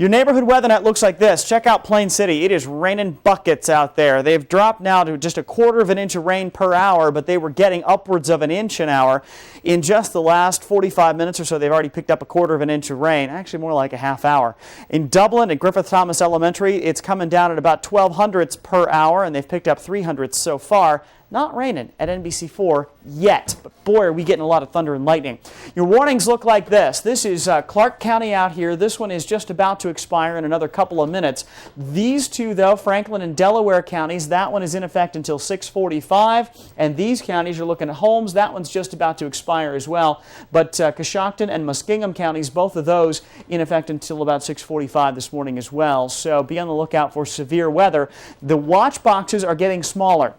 Your neighborhood weather net looks like this. Check out Plain City. It is raining buckets out there. They've dropped now to just 1/4 of an inch of rain per hour, but they were getting upwards of an inch an hour. In just the last 45 minutes or so, they've already picked up 1/4 of an inch of rain, actually more like a half hour. In Dublin at Griffith Thomas Elementary, it's coming down at about 12 hundredths per hour, and they've picked up 3 hundredths so far. Not raining at NBC4 yet, but boy, are we getting a lot of thunder and lightning. Your warnings look like this. This is Clark County out here. This one is just about to expire in another couple of minutes. These two, though, Franklin and Delaware counties, that one is in effect until 6:45, and these counties, you're looking at Holmes, that one's just about to expire as well. But Coshocton and Muskingum counties, both of those in effect until about 6:45 this morning as well. So be on the lookout for severe weather. The watch boxes are getting smaller.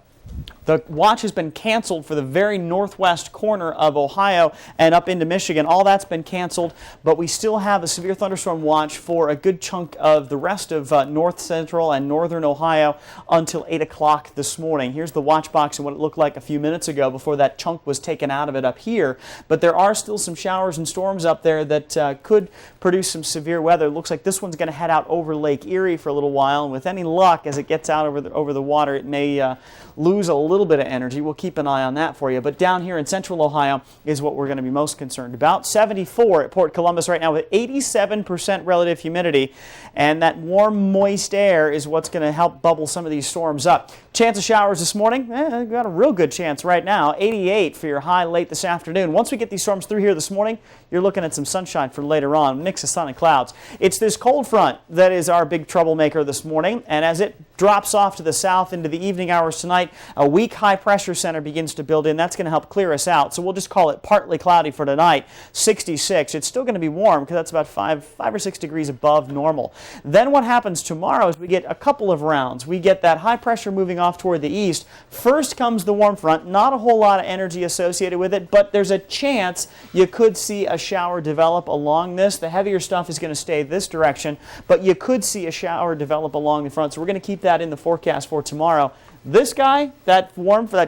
The watch has been canceled for the very northwest corner of Ohio and up into Michigan. All that's been canceled, but we still have a severe thunderstorm watch for a good chunk of the rest of north central and northern Ohio until 8 o'clock this morning. Here's the watch box and what it looked like a few minutes ago before that chunk was taken out of it up here. But there are still some showers and storms up there that could produce some severe weather. It looks like this one's going to head out over Lake Erie for a little while, and with any luck, as it gets out over the water, it may lose a little bit of energy. We'll keep an eye on that for you. But down here in central Ohio is what we're going to be most concerned about. 74 at Port Columbus right now with 87% relative humidity. And that warm, moist air is what's going to help bubble some of these storms up. Chance of showers this morning, we've got a real good chance right now. 88 for your high late this afternoon. Once we get these storms through here this morning, you're looking at some sunshine for later on. Mix of sun and clouds. It's this cold front that is our big troublemaker this morning. And as it drops off to the south into the evening hours tonight, a weak high pressure center begins to build in. That's going to help clear us out. So we'll just call it partly cloudy for tonight. 66. It's still going to be warm because that's about 5 or 6 degrees above normal. Then what happens tomorrow is we get a couple of rounds. We get that high pressure moving off toward the east. First comes the warm front. Not a whole lot of energy associated with it, but there's a chance you could see a shower develop along this. The heavier stuff is going to stay this direction, but you could see a shower develop along the front. So we're going to keep that in the forecast for tomorrow. This guy, that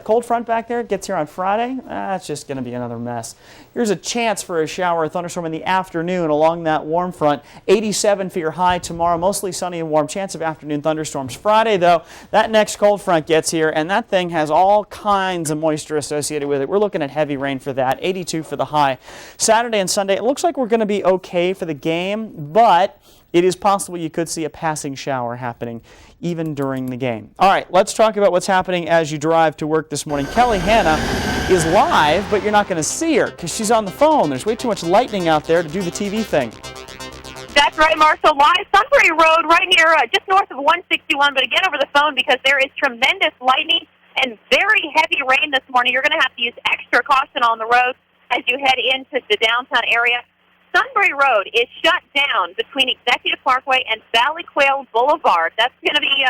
cold front back there, gets here on Friday. That's just going to be another mess. Here's a chance for a shower or thunderstorm in the afternoon along that warm front. 87 for your high tomorrow, mostly sunny and warm. Chance of afternoon thunderstorms. Friday, though, that next cold front gets here, and that thing has all kinds of moisture associated with it. We're looking at heavy rain for that. 82 for the high. Saturday and Sunday, it looks like we're going to be okay for the game, but it is possible you could see a passing shower happening even during the game. All right, let's talk about what's happening as you drive to work this morning. Kelly Hanna is live, but you're not going to see her because she's on the phone. There's way too much lightning out there to do the TV thing. That's right, Marshall. Live Sunbury Road right near just north of 161, but again over the phone because there is tremendous lightning and very heavy rain this morning. You're going to have to use extra caution on the road as you head into the downtown area. Sunbury Road is shut down between Executive Parkway and Valley Quail Boulevard. That's going to be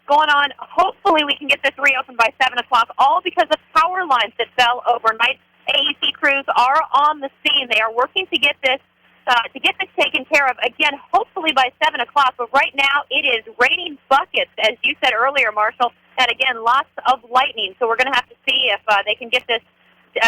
going on. Hopefully we can get this reopened by 7 o'clock, all because of power lines that fell overnight. AEC crews are on the scene. They are working to get this taken care of, again, hopefully by 7 o'clock. But right now it is raining buckets, as you said earlier, Marshall, and again, lots of lightning. So we're going to have to see if they can get this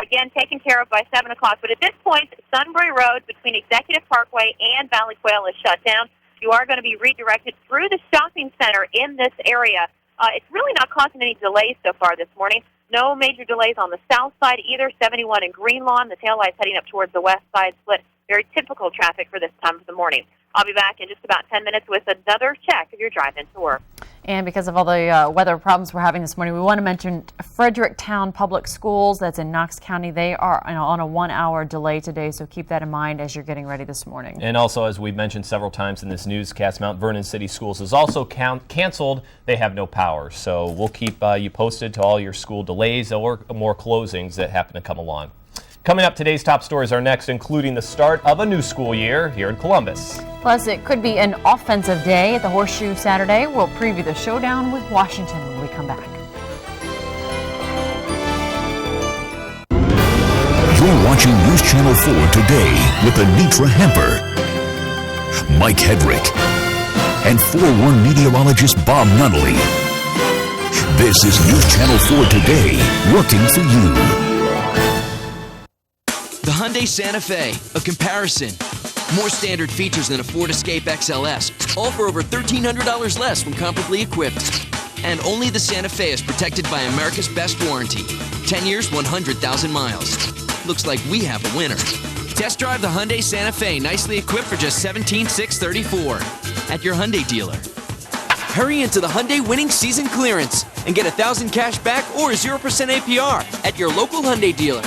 again taken care of by 7 o'clock. But at this point, Sunbury Road between Executive Parkway and Valley Quail is shut down. You are going to be redirected through the shopping center in this area. It's really not causing any delays so far this morning. No major delays on the south side either. 71 in Greenlawn, the tail lights heading up towards the west side split. Very typical traffic for this time of the morning. I'll be back in just about 10 minutes with another check of your drive into work. And because of all the weather problems we're having this morning, we want to mention Fredericktown Public Schools. That's in Knox County. They are on a 1-hour delay today, so keep that in mind as you're getting ready this morning. And also, as we've mentioned several times in this newscast, Mount Vernon City Schools is also canceled. They have no power. So we'll keep you posted to all your school delays or more closings that happen to come along. Coming up, today's top stories are next, including the start of a new school year here in Columbus. Plus, it could be an offensive day at the Horseshoe Saturday. We'll preview the showdown with Washington when we come back. You're watching News Channel 4 today with Anitera Hamper, Mike Hedrick, and 4-1 meteorologist Bob Nunnally. This is News Channel 4 today, working for you. The Hyundai Santa Fe, a comparison. More standard features than a Ford Escape XLS, all for over $1,300 less when comparably equipped. And only the Santa Fe is protected by America's best warranty. 10 years, 100,000 miles. Looks like we have a winner. Test drive the Hyundai Santa Fe, nicely equipped for just $17,634 at your Hyundai dealer. Hurry into the Hyundai winning season clearance and get $1,000 cash back or 0% APR at your local Hyundai dealer.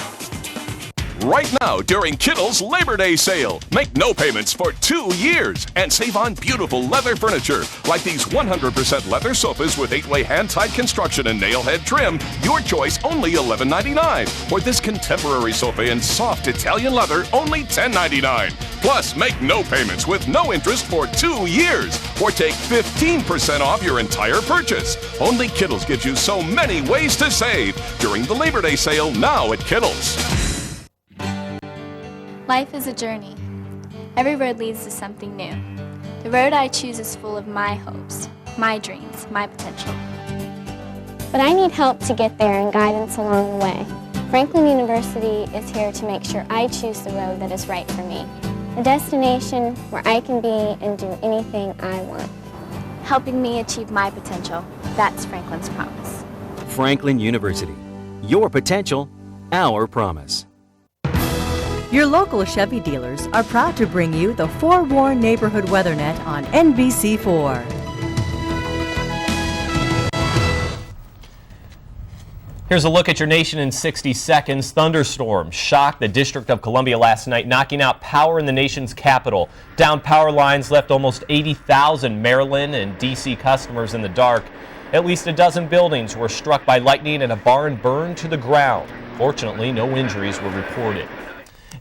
Right now during Kittle's Labor Day sale. Make no payments for 2 years and save on beautiful leather furniture like these 100% leather sofas with 8-way hand-tied construction and nail head trim. Your choice, only $11.99. Or this contemporary sofa in soft Italian leather, only $10.99. Plus, make no payments with no interest for 2 years. Or take 15% off your entire purchase. Only Kittle's gives you so many ways to save during the Labor Day sale now at Kittle's. Life is a journey. Every road leads to something new. The road I choose is full of my hopes, my dreams, my potential. But I need help to get there and guidance along the way. Franklin University is here to make sure I choose the road that is right for me. A destination where I can be and do anything I want. Helping me achieve my potential. That's Franklin's promise. Franklin University. Your potential, our promise. Your local Chevy dealers are proud to bring you the Forewarned Neighborhood Weather Net on NBC4. Here's a look at your nation in 60 seconds. Thunderstorms shocked the District of Columbia last night, knocking out power in the nation's capital. Down power lines left almost 80,000 Maryland and D.C. customers in the dark. At least a dozen buildings were struck by lightning and a barn burned to the ground. Fortunately, no injuries were reported.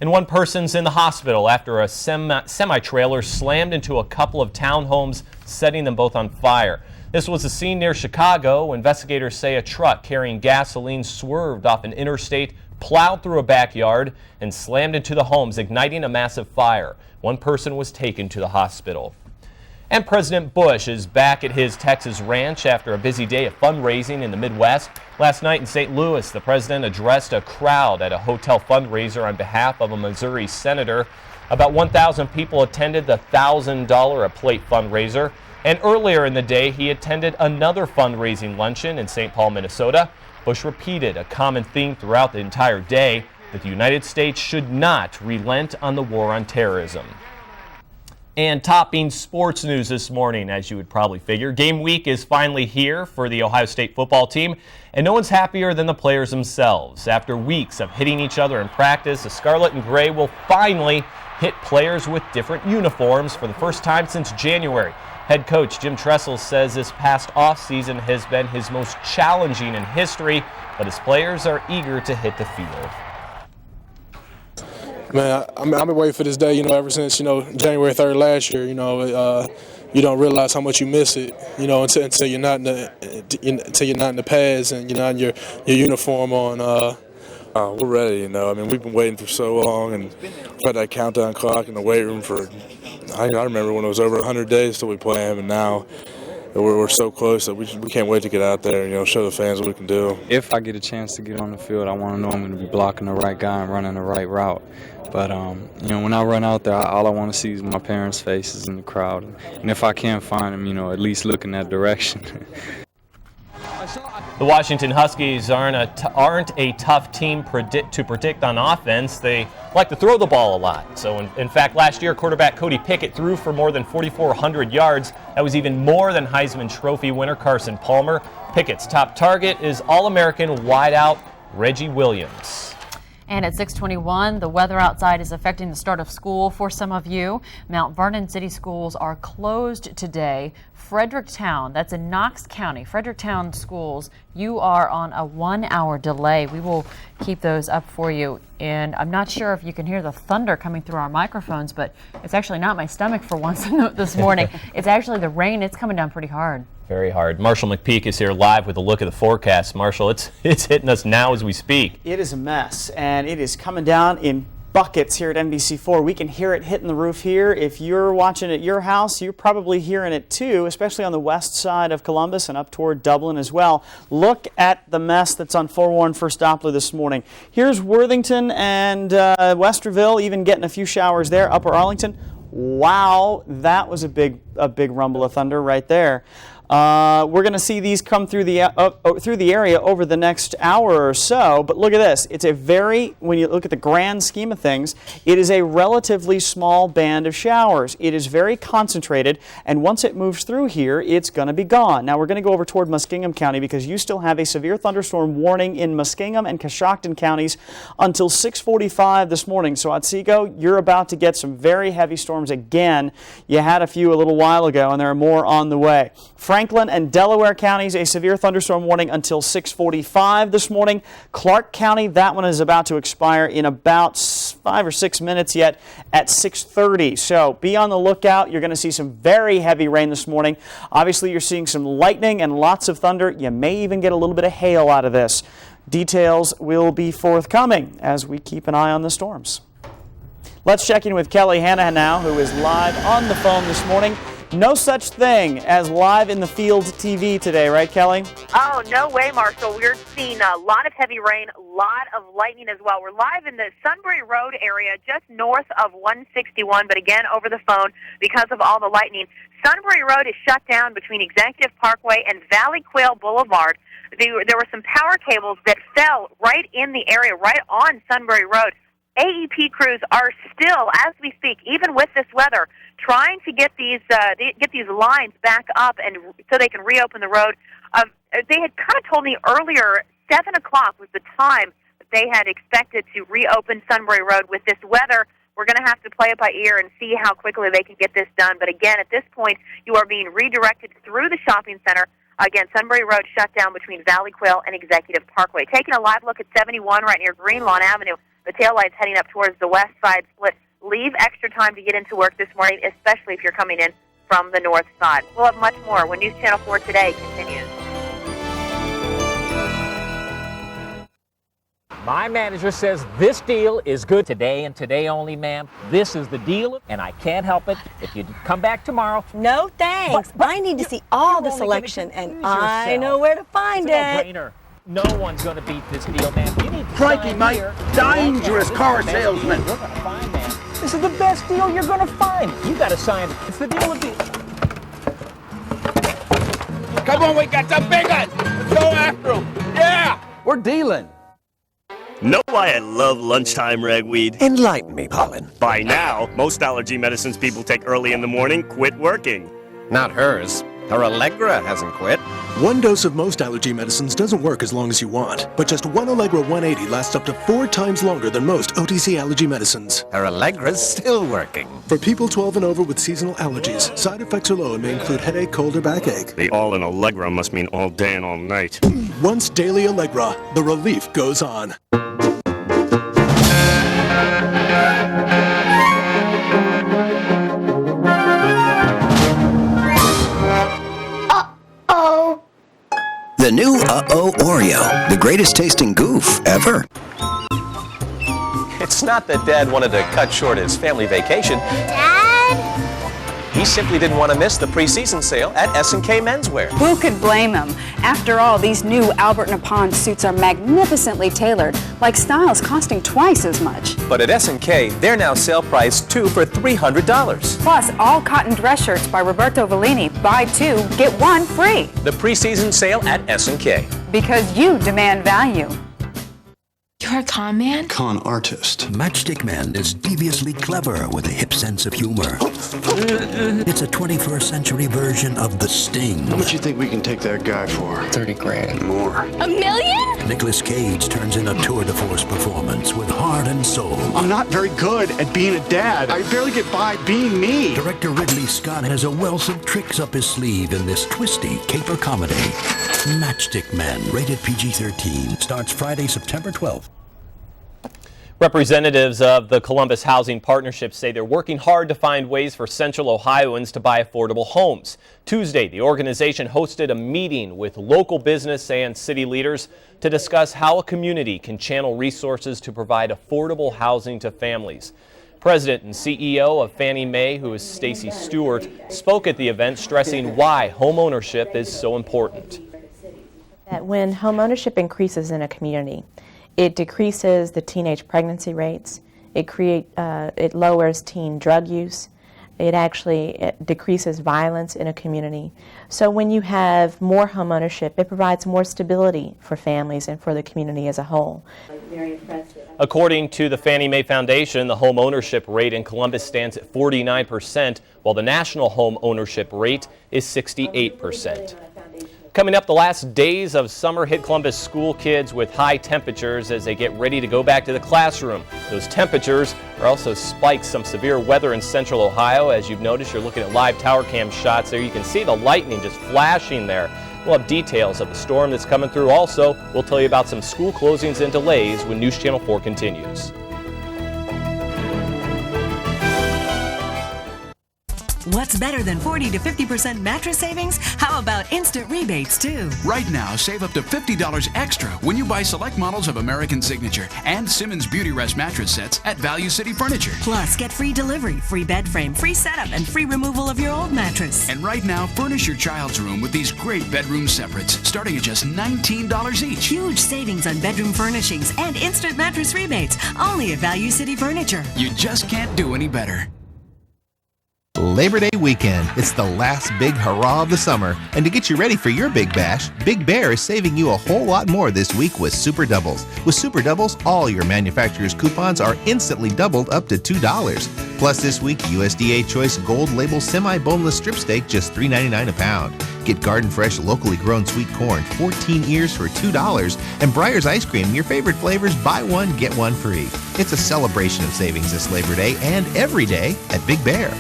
And one person's in the hospital after a semi-trailer slammed into a couple of townhomes, setting them both on fire. This was a scene near Chicago. Investigators say a truck carrying gasoline swerved off an interstate, plowed through a backyard, and slammed into the homes, igniting a massive fire. One person was taken to the hospital. And President Bush is back at his Texas ranch after a busy day of fundraising in the Midwest. Last night in St. Louis, the president addressed a crowd at a hotel fundraiser on behalf of a Missouri senator. About 1,000 people attended the $1,000 a plate fundraiser. And earlier in the day, he attended another fundraising luncheon in St. Paul, Minnesota. Bush repeated a common theme throughout the entire day, that the United States should not relent on the war on terrorism. And topping sports news this morning, as you would probably figure, game week is finally here for the Ohio State football team, and no one's happier than the players themselves. After weeks of hitting each other in practice, the Scarlet and Gray will finally hit players with different uniforms for the first time since January. Head coach Jim Tressel says this past offseason has been his most challenging in history, but his players are eager to hit the field. Man, I've been waiting for this day, ever since, January 3rd last year. You don't realize how much you miss it, until you're not in the pads and you're not in your uniform on. We're ready, we've been waiting for so long, and we've had that countdown clock in the weight room for, I remember when it was over 100 days till we play them, and now we're so close that we can't wait to get out there and, show the fans what we can do. If I get a chance to get on the field, I want to know I'm going to be blocking the right guy and running the right route. But, when I run out there, all I want to see is my parents' faces in the crowd. And if I can't find them, at least look in that direction. The Washington Huskies aren't a tough team to predict on offense. They like to throw the ball a lot. So, in fact, last year, quarterback Cody Pickett threw for more than 4,400 yards. That was even more than Heisman Trophy winner Carson Palmer. Pickett's top target is All-American wideout Reggie Williams. And at 6:21, the weather outside is affecting the start of school for some of you. Mount Vernon City schools are closed today. Fredericktown, that's in Knox County, Fredericktown schools, you are on a 1-hour delay. We will keep those up for you. And I'm not sure if you can hear the thunder coming through our microphones, but it's actually not my stomach for once this morning. It's actually the rain. It's coming down pretty hard. Very hard. Marshall McPeek is here live with a look at the forecast. Marshall, it's hitting us now as we speak. It is a mess, and it is coming down in buckets here at NBC4. We can hear it hitting the roof here. If you're watching at your house, you're probably hearing it too, especially on the west side of Columbus and up toward Dublin as well. Look at the mess that's on Forewarned First Doppler this morning. Here's Worthington and Westerville even getting a few showers there. Upper Arlington Wow, that was a big rumble of thunder right there. We're going to see these come through the area over the next hour or so, but look at this. It's when you look at the grand scheme of things, it is a relatively small band of showers. It is very concentrated, and once it moves through here, it's going to be gone. Now we're going to go over toward Muskingum County because you still have a severe thunderstorm warning in Muskingum and Coshocton counties until 6:45 this morning. So Otsego, you're about to get some very heavy storms again. You had a few a little while ago, and there are more on the way. Franklin and Delaware counties, a severe thunderstorm warning until 6:45 this morning. Clark County, that one is about to expire in about 5 or 6 minutes yet at 6:30. So be on the lookout. You're going to see some very heavy rain this morning. Obviously, you're seeing some lightning and lots of thunder. You may even get a little bit of hail out of this. Details will be forthcoming as we keep an eye on the storms. Let's check in with Kelly Hanahan now, who is live on the phone this morning. No such thing as live in the field TV today, right, Kelly? Oh, no way, Marshall. We're seeing a lot of heavy rain, a lot of lightning as well. We're live in the Sunbury Road area, just north of 161, but again, over the phone because of all the lightning. Sunbury Road is shut down between Executive Parkway and Valley Quail Boulevard. There were some power cables that fell right in the area, right on Sunbury Road. AEP crews are still, as we speak, even with this weather, trying to get these lines back up and so they can reopen the road. They had kind of told me earlier 7 o'clock was the time that they had expected to reopen Sunbury Road. With this weather, we're going to have to play it by ear and see how quickly they can get this done. But again, at this point, you are being redirected through the shopping center. Again, Sunbury Road shut down between Valley Quail and Executive Parkway. Taking a live look at 71 right near Greenlawn Avenue. The taillight's heading up towards the west side split. Leave extra time to get into work this morning, especially if you're coming in from the north side. We'll have much more when News Channel 4 Today continues. My manager says this deal is good today and today only, ma'am. This is the deal, and I can't help it. If you come back tomorrow... No, thanks. I need to see all the selection, and I know where to find it. No-brainer. No one's going to beat this deal, man. You need to Crikey, mate. Dangerous car salesman. You're going to find, man. This is the best deal you're going to find. You got to sign it. It's the deal of the... Come on, we got the big one. Let's go after him. Yeah. We're dealing. Know why I love lunchtime ragweed? Enlighten me, Pollen. By now, most allergy medicines people take early in the morning quit working. Not hers. Her Allegra hasn't quit. One dose of most allergy medicines doesn't work as long as you want, but just one Allegra 180 lasts up to 4 times longer than most OTC allergy medicines. Her Allegra's still working. For people 12 and over with seasonal allergies, side effects are low and may include headache, cold, or backache. The all in Allegra must mean all day and all night. Once daily Allegra, the relief goes on. The new Uh-Oh Oreo, the greatest tasting goof ever. It's not that Dad wanted to cut short his family vacation. Dad? He simply didn't want to miss the preseason sale at S&K Menswear. Who could blame him? After all, these new Albert Napon suits are magnificently tailored, like styles costing twice as much. But at S&K, they're now sale price 2 for $300. Plus, all cotton dress shirts by Roberto Vellini, buy 2, get 1 free. The preseason sale at S&K. Because you demand value. You're a con man? Con artist. Matchstick Man is deviously clever with a hip sense of humor. It's a 21st century version of The Sting. How much you think we can take that guy for? 30 grand. More. $1 million? Nicolas Cage turns in a tour de force performance with heart and soul. I'm not very good at being a dad. I barely get by being me. Director Ridley Scott has a wealth of tricks up his sleeve in this twisty caper comedy. Matchstick Man, rated PG-13, starts Friday, September 12th. Representatives of the Columbus Housing Partnership say they're working hard to find ways for Central Ohioans to buy affordable homes. Tuesday, the organization hosted a meeting with local business and city leaders to discuss how a community can channel resources to provide affordable housing to families. President and CEO of Fannie Mae, who is Stacy Stewart, spoke at the event stressing why homeownership is so important. That when homeownership increases in a community, it decreases the teenage pregnancy rates, it lowers teen drug use, It decreases violence in a community. So when you have more home ownership, it provides more stability for families and for the community as a whole. According to the Fannie Mae Foundation, the home ownership rate in Columbus stands at 49%, while the national home ownership rate is 68%. Coming up, the last days of summer hit Columbus school kids with high temperatures as they get ready to go back to the classroom. Those temperatures are also spiked some severe weather in central Ohio. As you've noticed, you're looking at live tower cam shots there. You can see the lightning just flashing there. We'll have details of the storm that's coming through. Also, we'll tell you about some school closings and delays when News Channel 4 continues. What's better than 40 to 50% mattress savings? How about instant rebates too? Right now, save up to $50 extra when you buy select models of American Signature and Simmons Beauty Rest mattress sets at Value City Furniture. Plus, get free delivery, free bed frame, free setup, and free removal of your old mattress. And right now, furnish your child's room with these great bedroom separates, starting at just $19 each. Huge savings on bedroom furnishings and instant mattress rebates, only at Value City Furniture. You just can't do any better. Labor Day weekend. It's the last big hurrah of the summer. And to get you ready for your big bash, Big Bear is saving you a whole lot more this week with Super Doubles. With Super Doubles, all your manufacturer's coupons are instantly doubled up to $2. Plus this week, USDA Choice Gold Label Semi-Boneless Strip Steak just $3.99 a pound. Get Garden Fresh locally grown sweet corn, 14 ears for $2. And Breyer's Ice Cream, your favorite flavors, buy one, get one free. It's a celebration of savings this Labor Day and every day at Big Bear.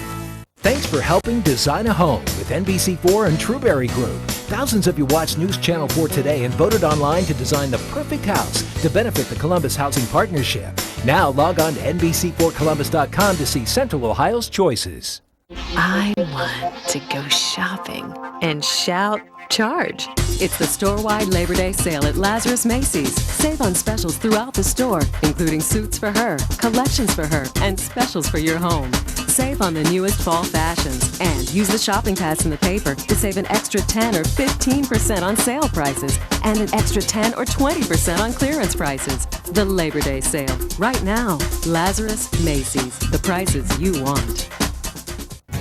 Thanks for helping design a home with NBC4 and Trueberry Group. Thousands of you watched News Channel 4 today and voted online to design the perfect house to benefit the Columbus Housing Partnership. Now log on to NBC4Columbus.com to see Central Ohio's choices. I want to go shopping and shout charge. It's the store-wide Labor Day sale at Lazarus Macy's. Save on specials throughout the store, including suits for her, collections for her, and specials for your home. Save on the newest fall fashions and use the shopping pass in the paper to save an extra 10 or 15% on sale prices and an extra 10 or 20% on clearance prices. The Labor Day sale, right now. Lazarus Macy's, the prices you want.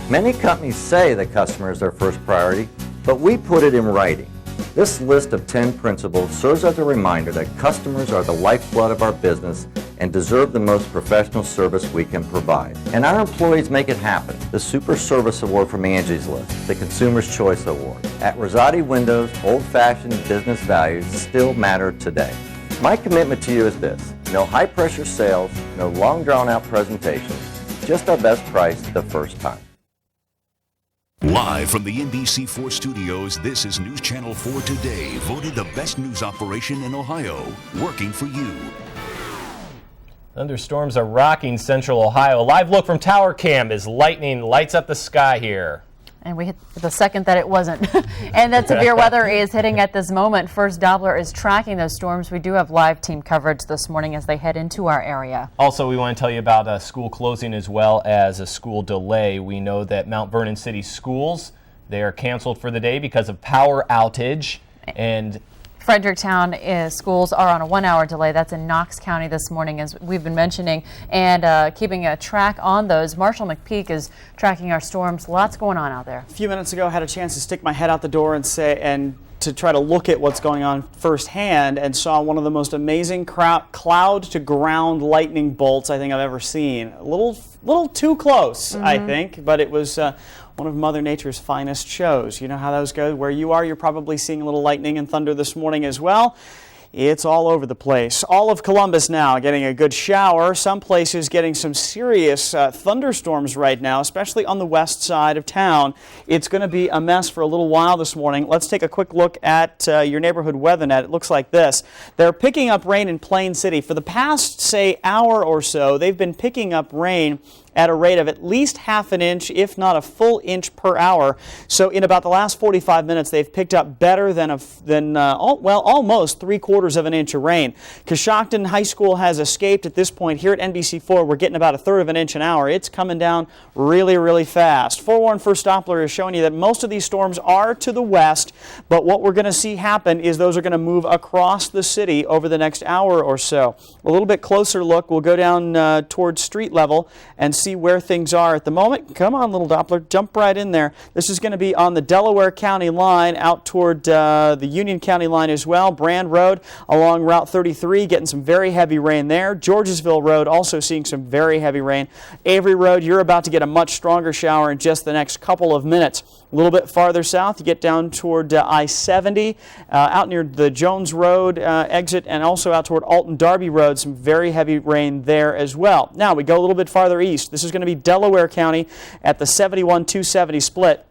Many companies say the customer is their first priority, but we put it in writing. This list of 10 principles serves as a reminder that customers are the lifeblood of our business and deserve the most professional service we can provide. And our employees make it happen. The Super Service Award from Angie's List, the Consumer's Choice Award. At Rosati Windows, old-fashioned business values still matter today. My commitment to you is this: no high-pressure sales, no long drawn-out presentations, just our best price the first time. Live from the NBC4 studios, this is News Channel 4 Today, voted the best news operation in Ohio, working for you. Thunderstorms are rocking central Ohio. Live look from Tower Cam as lightning lights up the sky here. And we hit the second that it wasn't. And that severe weather is hitting at this moment. First Doppler is tracking those storms. We do have live team coverage this morning as they head into our area. Also, we want to tell you about a school closing as well as a school delay. We know that Mount Vernon City schools, they are canceled for the day because of power outage. And Fredericktown schools are on a 1-hour delay. That's in Knox County this morning, as we've been mentioning, and keeping a track on those. Marshall McPeek is tracking our storms. Lots going on out there. A few minutes ago, I had a chance to stick my head out the door and to try to look at what's going on firsthand, and saw one of the most amazing cloud to ground lightning bolts I think I've ever seen. A little too close, I think, but it was one of Mother Nature's finest shows. You know how those go. Where you are, you're probably seeing a little lightning and thunder this morning as well. It's all over the place. All of Columbus now getting a good shower. Some places getting some serious thunderstorms right now, especially on the west side of town. It's going to be a mess for a little while this morning. Let's take a quick look at your neighborhood weather net. It looks like this. They're picking up rain in Plain City. For the past, say, hour or so, they've been picking up rain at a rate of at least half an inch, if not a full inch per hour. So in about the last 45 minutes, they've picked up better than almost 3/4 of an inch of rain. Coshocton High School has escaped at this point. Here at NBC4, we're getting about 1/3 of an inch an hour. It's coming down really, really fast. Forewarn First Doppler is showing you that most of these storms are to the west, but what we're going to see happen is those are going to move across the city over the next hour or so. A little bit closer look, we'll go down towards street level and see where things are at the moment. Come on, little Doppler, jump right in there. This is going to be on the Delaware County line out toward the Union County line as well. Brand Road along Route 33 getting some very heavy rain there. Georgesville Road also seeing some very heavy rain. Avery Road, you're about to get a much stronger shower in just the next couple of minutes. A little bit farther south, you get down toward I-70, out near the Jones Road exit, and also out toward Alton Darby Road, some very heavy rain there as well. Now we go a little bit farther east. This is going to be Delaware County at the 71-270 split.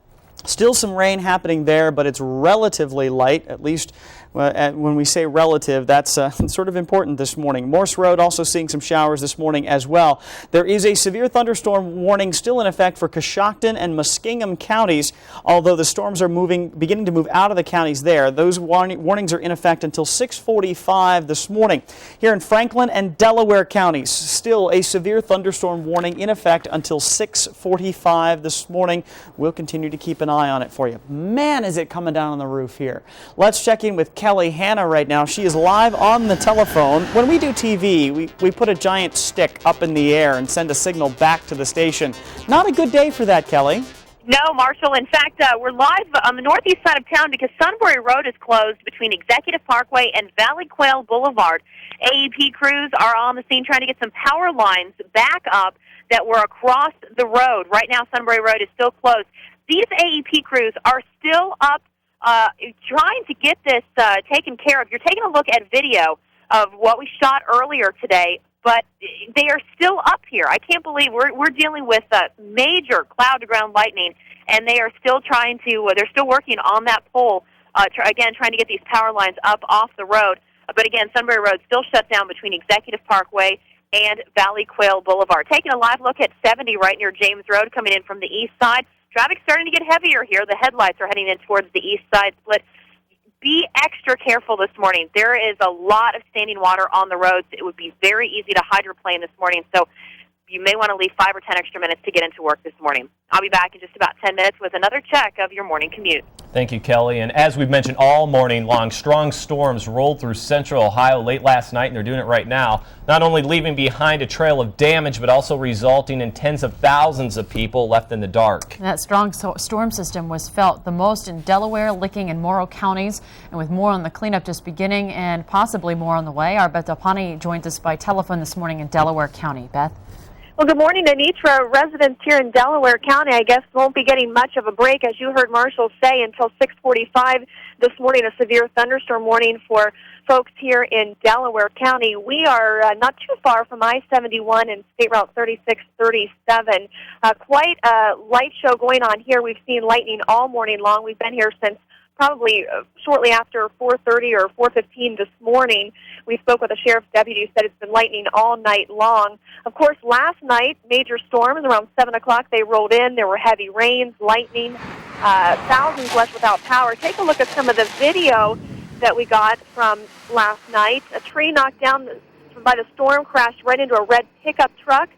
Still some rain happening there, but it's relatively light, at least when we say relative, that's sort of important this morning. Morse Road also seeing some showers this morning as well. There is a severe thunderstorm warning still in effect for Coshocton and Muskingum counties, although the storms are beginning to move out of the counties there. Those warnings are in effect until 6:45 this morning. Here in Franklin and Delaware counties, still a severe thunderstorm warning in effect until 6:45 this morning. We'll continue to keep an eye on it for you. Man, is it coming down on the roof here. Let's check in with Kelly Hanna right now. She is live on the telephone. When we do TV, we put a giant stick up in the air and send a signal back to the station. Not a good day for that, Kelly. No, Marshall. In fact, we're live on the northeast side of town because Sunbury Road is closed between Executive Parkway and Valley Quail Boulevard. AEP crews are on the scene trying to get some power lines back up that were across the road. Right now, Sunbury Road is still closed. These AEP crews are still up trying to get this taken care of. You're taking a look at video of what we shot earlier today, but they are still up here. I can't believe we're dealing with major cloud-to-ground lightning, and they are still trying to, they're still working on that pole, again, trying to get these power lines up off the road. But again, Sunbury Road still shut down between Executive Parkway and Valley Quail Boulevard. Taking a live look at 70 right near James Road coming in from the east side. Traffic's starting to get heavier here. The headlights are heading in towards the east side split. Be extra careful this morning. There is a lot of standing water on the roads. It would be very easy to hydroplane this morning, so you may want to leave 5 or 10 extra minutes to get into work this morning. I'll be back in just about 10 minutes with another check of your morning commute. Thank you, Kelly. And as we've mentioned all morning long, strong storms rolled through central Ohio late last night, and they're doing it right now, not only leaving behind a trail of damage, but also resulting in tens of thousands of people left in the dark. That strong storm system was felt the most in Delaware, Licking, and Morrow counties, and with more on the cleanup just beginning and possibly more on the way, our Beth Dapani joins us by telephone this morning in Delaware County. Beth? Well, good morning, Anitera. Residents here in Delaware County, I guess, won't be getting much of a break, as you heard Marshall say, until 6:45 this morning, a severe thunderstorm warning for folks here in Delaware County. We are not too far from I-71 and State Route 3637. Quite a light show going on here. We've seen lightning all morning long. We've been here since probably shortly after 4:30 or 4:15 this morning. We spoke with a sheriff's deputy who said it's been lightning all night long. Of course, last night, major storms around 7 o'clock, they rolled in. There were heavy rains, lightning, thousands left without power. Take a look at some of the video that we got from last night. A tree knocked down by the storm crashed right into a red pickup truck.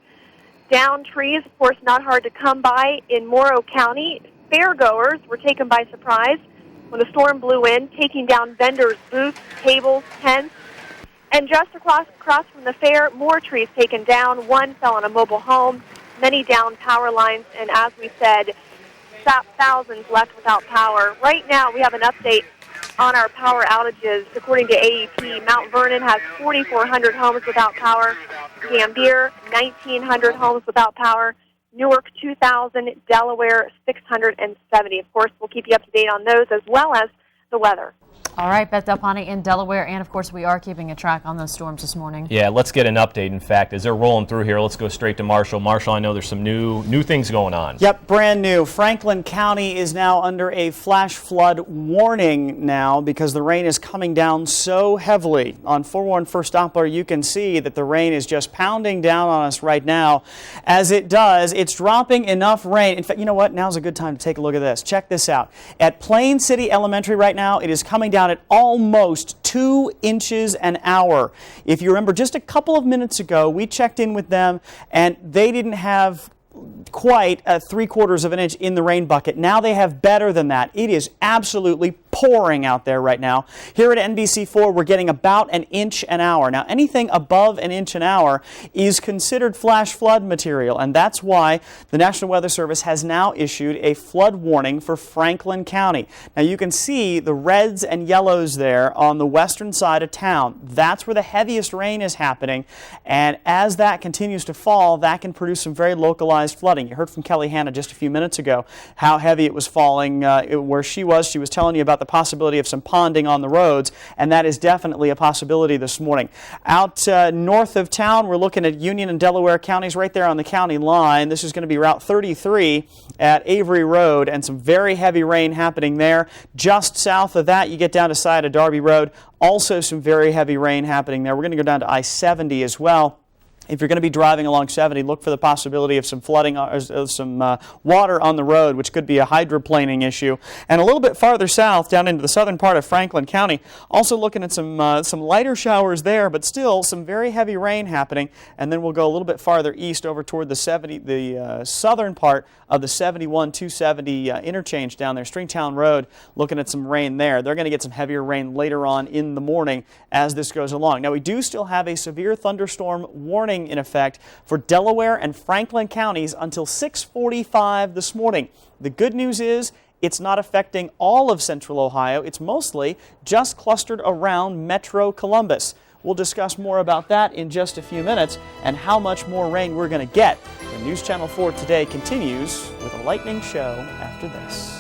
Down trees, of course, not hard to come by in Morrow County. Fairgoers were taken by surprise when the storm blew in, taking down vendors' booths, tables, tents. And just across from the fair, more trees taken down. One fell on a mobile home, many down power lines, and as we said, thousands left without power. Right now, we have an update on our power outages. According to AEP, Mount Vernon has 4,400 homes without power. Gambier, 1,900 homes without power. Newark, 2,000. Delaware, 670. Of course, we'll keep you up to date on those as well as the weather. All right, Beth Delpani in Delaware, and of course we are keeping a track on those storms this morning. Yeah, let's get an update. In fact, as they're rolling through here, let's go straight to Marshall. Marshall, I know there's some new things going on. Yep, brand new. Franklin County is now under a flash flood warning now because the rain is coming down so heavily. On 4-1 First Doppler, you can see that the rain is just pounding down on us right now. As it does, it's dropping enough rain. In fact, you know what? Now's a good time to take a look at this. Check this out. At Plain City Elementary right now, it is coming down at almost 2 inches an hour. If you remember, just a couple of minutes ago, we checked in with them and they didn't have quite 3/4 of an inch in the rain bucket. Now they have better than that. It is absolutely pouring out there right now. Here at NBC4, we're getting about an inch an hour. Now, anything above an inch an hour is considered flash flood material, and that's why the National Weather Service has now issued a flood warning for Franklin County. Now, you can see the reds and yellows there on the western side of town. That's where the heaviest rain is happening, and as that continues to fall, that can produce some very localized flooding. You heard from Kelly Hanna just a few minutes ago how heavy it was falling where she was telling you about the possibility of some ponding on the roads, and that is definitely a possibility this morning. Out north of town, we're looking at Union and Delaware counties right there on the county line. This is going to be Route 33 at Avery Road, and some very heavy rain happening there. Just south of that, you get down to side of Darby Road. Also some very heavy rain happening there. We're going to go down to I-70 as well. If you're going to be driving along 70, look for the possibility of some flooding, some water on the road, which could be a hydroplaning issue. And a little bit farther south, down into the southern part of Franklin County, also looking at some lighter showers there, but still some very heavy rain happening. And then we'll go a little bit farther east over toward the southern part of the 71-270 interchange down there, Stringtown Road, looking at some rain there. They're going to get some heavier rain later on in the morning as this goes along. Now, we do still have a severe thunderstorm warning in effect for Delaware and Franklin counties until 6:45 this morning. The good news is it's not affecting all of central Ohio. It's mostly just clustered around Metro Columbus. We'll discuss more about that in just a few minutes and how much more rain we're going to get. The News Channel 4 Today continues with a lightning show after this.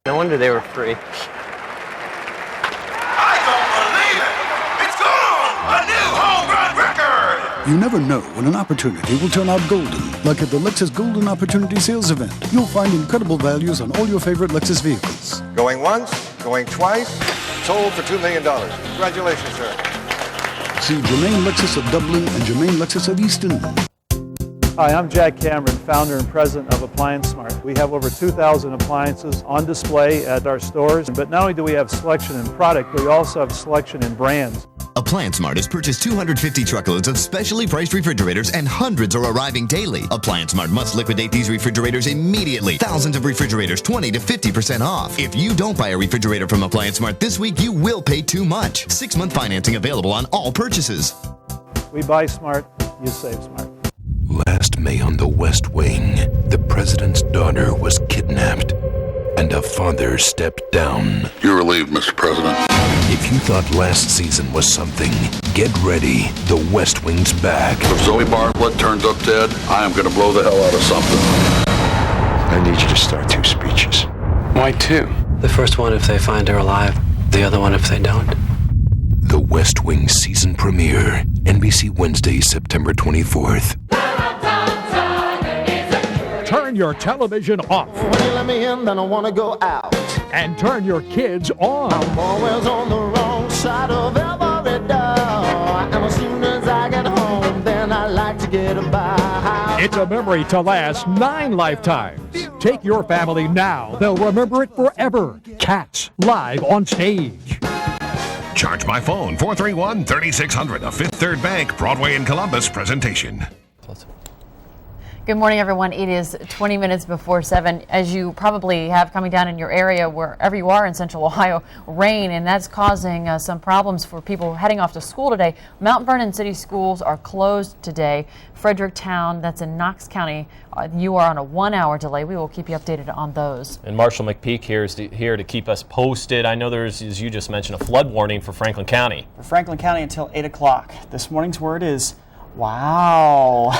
No wonder they were free. I don't believe it! It's gone! A new home run record! You never know when an opportunity will turn out golden. Like at the Lexus Golden Opportunity Sales Event. You'll find incredible values on all your favorite Lexus vehicles. Going once, going twice, sold for $2 million. Congratulations, sir. See Jermaine Lexus of Dublin and Jermaine Lexus of Easton. Hi, I'm Jack Cameron, founder and president of Appliance Smart. We have over 2,000 appliances on display at our stores, but not only do we have selection in product, we also have selection in brands. Appliance Mart has purchased 250 truckloads of specially priced refrigerators, and hundreds are arriving daily. Appliance Mart must liquidate these refrigerators immediately. Thousands of refrigerators, 20 to 50% off. If you don't buy a refrigerator from Appliance Mart this week, you will pay too much. 6-month financing available on all purchases. We buy smart, you save smart. Last May on the West Wing, the president's daughter was kidnapped, and a father stepped down. You're relieved, Mr. President. If you thought last season was something, get ready. The West Wing's back. If Zoe Bartlett turns up dead, I am going to blow the hell out of something. I need you to start 2 speeches. Why 2? The first one if they find her alive, the other one if they don't. The West Wing season premiere, NBC Wednesday, September 24th. Turn your television off. When you let me in, then I want to go out. And turn your kids on. I'm always on the wrong side of every door. And as soon as I get home, then I like to get a bite. It's a memory to last 9 lifetimes. Take your family now. They'll remember it forever. Cats, live on stage. Charge my phone, 431-3600, a Fifth Third Bank, Broadway and Columbus presentation. Good morning, everyone. It is 20 minutes before 7. As you probably have coming down in your area, wherever you are in central Ohio, rain, and that's causing some problems for people heading off to school today. Mount Vernon City schools are closed today. Fredericktown, that's in Knox County, you are on a 1-hour delay. We will keep you updated on those. And Marshall McPeek here to keep us posted. I know there's, as you just mentioned, a flood warning for Franklin County. For Franklin County until 8 o'clock. This morning's word is wow.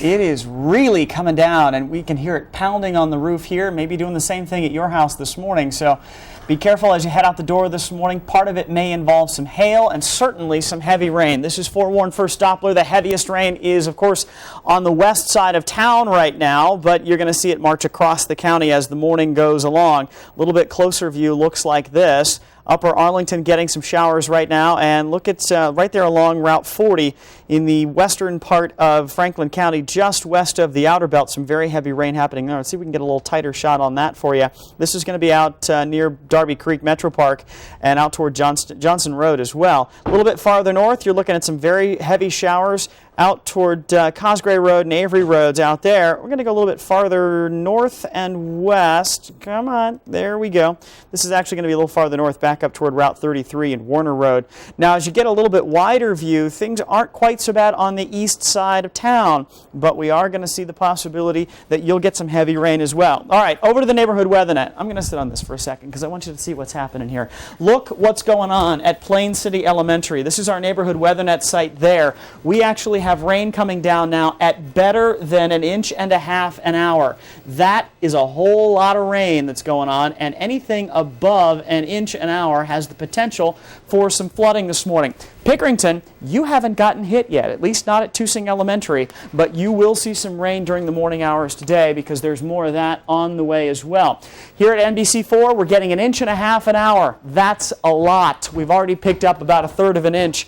It is really coming down, and we can hear it pounding on the roof here, maybe doing the same thing at your house this morning. So be careful as you head out the door this morning. Part of it may involve some hail and certainly some heavy rain. This is forewarned first Doppler. The heaviest rain is, of course, on the west side of town right now, but you're going to see it march across the county as the morning goes along. A little bit closer view looks like this. Upper Arlington getting some showers right now. And look at right there along Route 40 in the western part of Franklin County, just west of the outer belt. Some very heavy rain happening there. Let's see if we can get a little tighter shot on that for you. This is going to be out near Darby Creek Metro Park and out toward Johnson Road as well. A little bit farther north, you're looking at some very heavy showers out toward Cosgray Road and Avery Roads out there. We're going to go a little bit farther north and west. Come on, there we go. This is actually going to be a little farther north, back up toward Route 33 and Warner Road. Now, as you get a little bit wider view, things aren't quite so bad on the east side of town, but we are going to see the possibility that you'll get some heavy rain as well. All right, over to the neighborhood weather net. I'm going to sit on this for a second because I want you to see what's happening here. Look what's going on at Plain City Elementary. This is our neighborhood weather net site there. We actually have rain coming down now at better than 1.5 inches an hour. That is a whole lot of rain that's going on, and anything above 1 inch an hour has the potential for some flooding this morning. Pickerington, you haven't gotten hit yet, at least not at Tusing Elementary, but you will see some rain during the morning hours today because there's more of that on the way as well. Here at NBC4, we're getting 1.5 inches an hour. That's a lot. We've already picked up about 1/3 of an inch.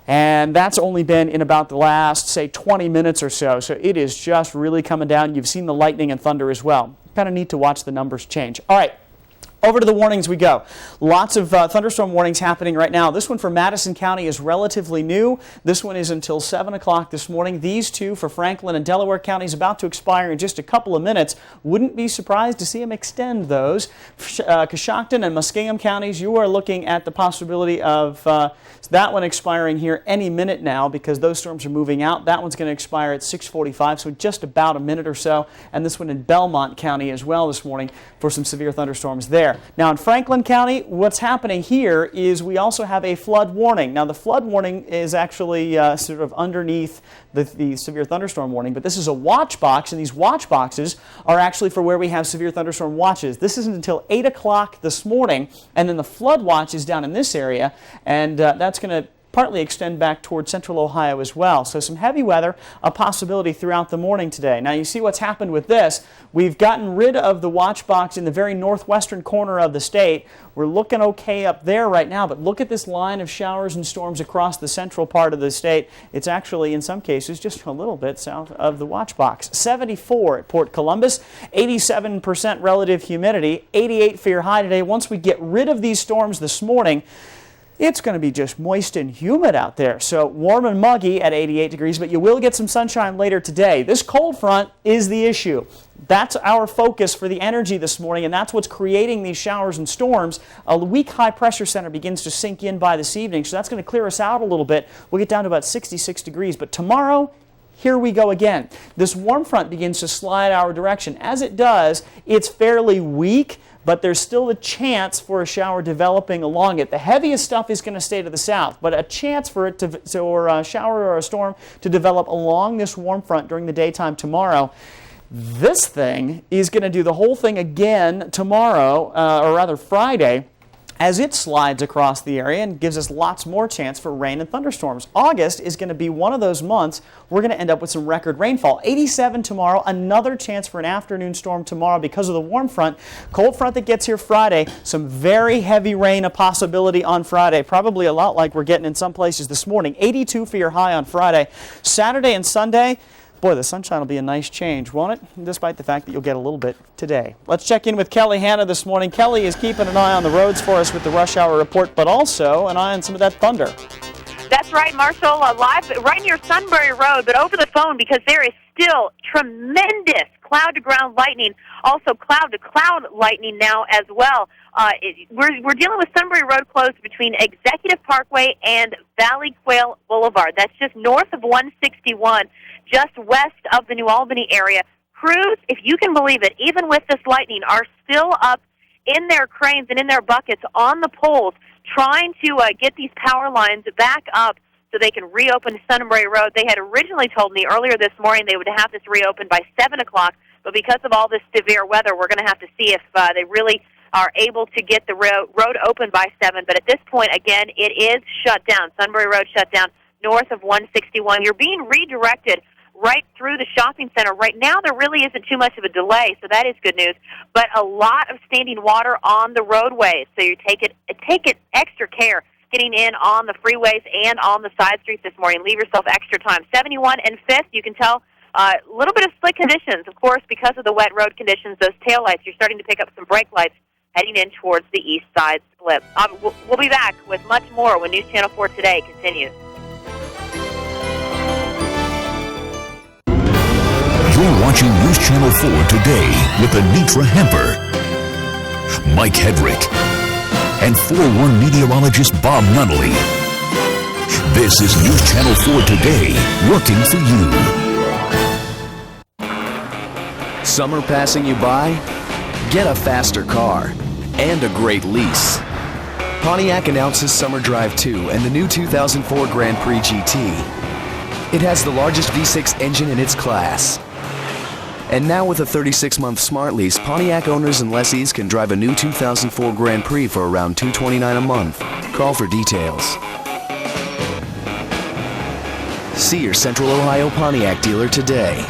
And that's only been in about the last, say, 20 minutes or so. So it is just really coming down. You've seen the lightning and thunder as well. Kind of neat to watch the numbers change. All right. Over to the warnings we go. Lots of thunderstorm warnings happening right now. This one for Madison County is relatively new. This one is until 7 o'clock this morning. These two for Franklin and Delaware counties about to expire in just a couple of minutes. Wouldn't be surprised to see them extend those. Coshocton and Muskingum counties, you are looking at the possibility of that one expiring here any minute now because those storms are moving out. That one's going to expire at 6:45, so just about a minute or so. And this one in Belmont County as well this morning for some severe thunderstorms there. Now in Franklin County, what's happening here is we also have a flood warning. Now the flood warning is actually sort of underneath the severe thunderstorm warning, but this is a watch box, and these watch boxes are actually for where we have severe thunderstorm watches. This isn't until 8 o'clock this morning, and then the flood watch is down in this area, and that's going to partly extend back toward central Ohio as well. So some heavy weather, a possibility throughout the morning today. Now you see what's happened with this. We've gotten rid of the watch box in the very northwestern corner of the state. We're looking okay up there right now, but look at this line of showers and storms across the central part of the state. It's actually, in some cases, just a little bit south of the watch box. 74 at Port Columbus, 87% relative humidity, 88 for your high today. Once we get rid of these storms this morning, it's going to be just moist and humid out there. So warm and muggy at 88 degrees, but you will get some sunshine later today. This cold front is the issue. That's our focus for the energy this morning, and that's what's creating these showers and storms. A weak high pressure center begins to sink in by this evening, so that's going to clear us out a little bit. We'll get down to about 66 degrees, but tomorrow, here we go again. This warm front begins to slide our direction. As it does, it's fairly weak, but there's still a chance for a shower developing along it. The heaviest stuff is going to stay to the south, but a chance for it or a shower or a storm to develop along this warm front during the daytime tomorrow. This thing is going to do the whole thing again tomorrow, or rather Friday, as it slides across the area and gives us lots more chance for rain and thunderstorms. August is going to be one of those months we're going to end up with some record rainfall. 87 tomorrow, another chance for an afternoon storm tomorrow because of the warm front. Cold front that gets here Friday, some very heavy rain, a possibility on Friday, probably a lot like we're getting in some places this morning. 82 for your high on Friday. Saturday and Sunday, boy, the sunshine will be a nice change, won't it? Despite the fact that you'll get a little bit today. Let's check in with Kelly Hanna this morning. Kelly is keeping an eye on the roads for us with the rush hour report, but also an eye on some of that thunder. That's right, Marshall. Live right near Sunbury Road, but over the phone because there is still tremendous cloud-to-ground lightning, also cloud-to-cloud lightning now as well. We're dealing with Sunbury Road closed between Executive Parkway and Valley Quail Boulevard. That's just north of 161, just west of the New Albany area. Crews, if you can believe it, even with this lightning, are still up in their cranes and in their buckets on the poles trying to get these power lines back up so they can reopen Sunbury Road. They had originally told me earlier this morning they would have this reopened by 7 o'clock, but because of all this severe weather, we're going to have to see if they really are able to get the road open by 7. But at this point, again, it is shut down. Sunbury Road shut down north of 161. You're being redirected right through the shopping center. Right now, there really isn't too much of a delay, so that is good news. But a lot of standing water on the roadways, so you take it extra care getting in on the freeways and on the side streets this morning. Leave yourself extra time. 71 and 5th, you can tell a little bit of slick conditions, of course, because of the wet road conditions. Those taillights, you're starting to pick up some brake lights heading in towards the east side split. We'll be back with much more when News Channel 4 Today continues. You're watching News Channel 4 Today with Anitera Hamper, Mike Hedrick, and 4-1 meteorologist Bob Nunnally. This is News Channel 4 Today, working for you. Summer passing you by? Get a faster car and a great lease. Pontiac announces Summer Drive 2 and the new 2004 Grand Prix GT. It has the largest V6 engine in its class. And now with a 36-month smart lease, Pontiac owners and lessees can drive a new 2004 Grand Prix for around $229 a month. Call for details. See your Central Ohio Pontiac dealer today.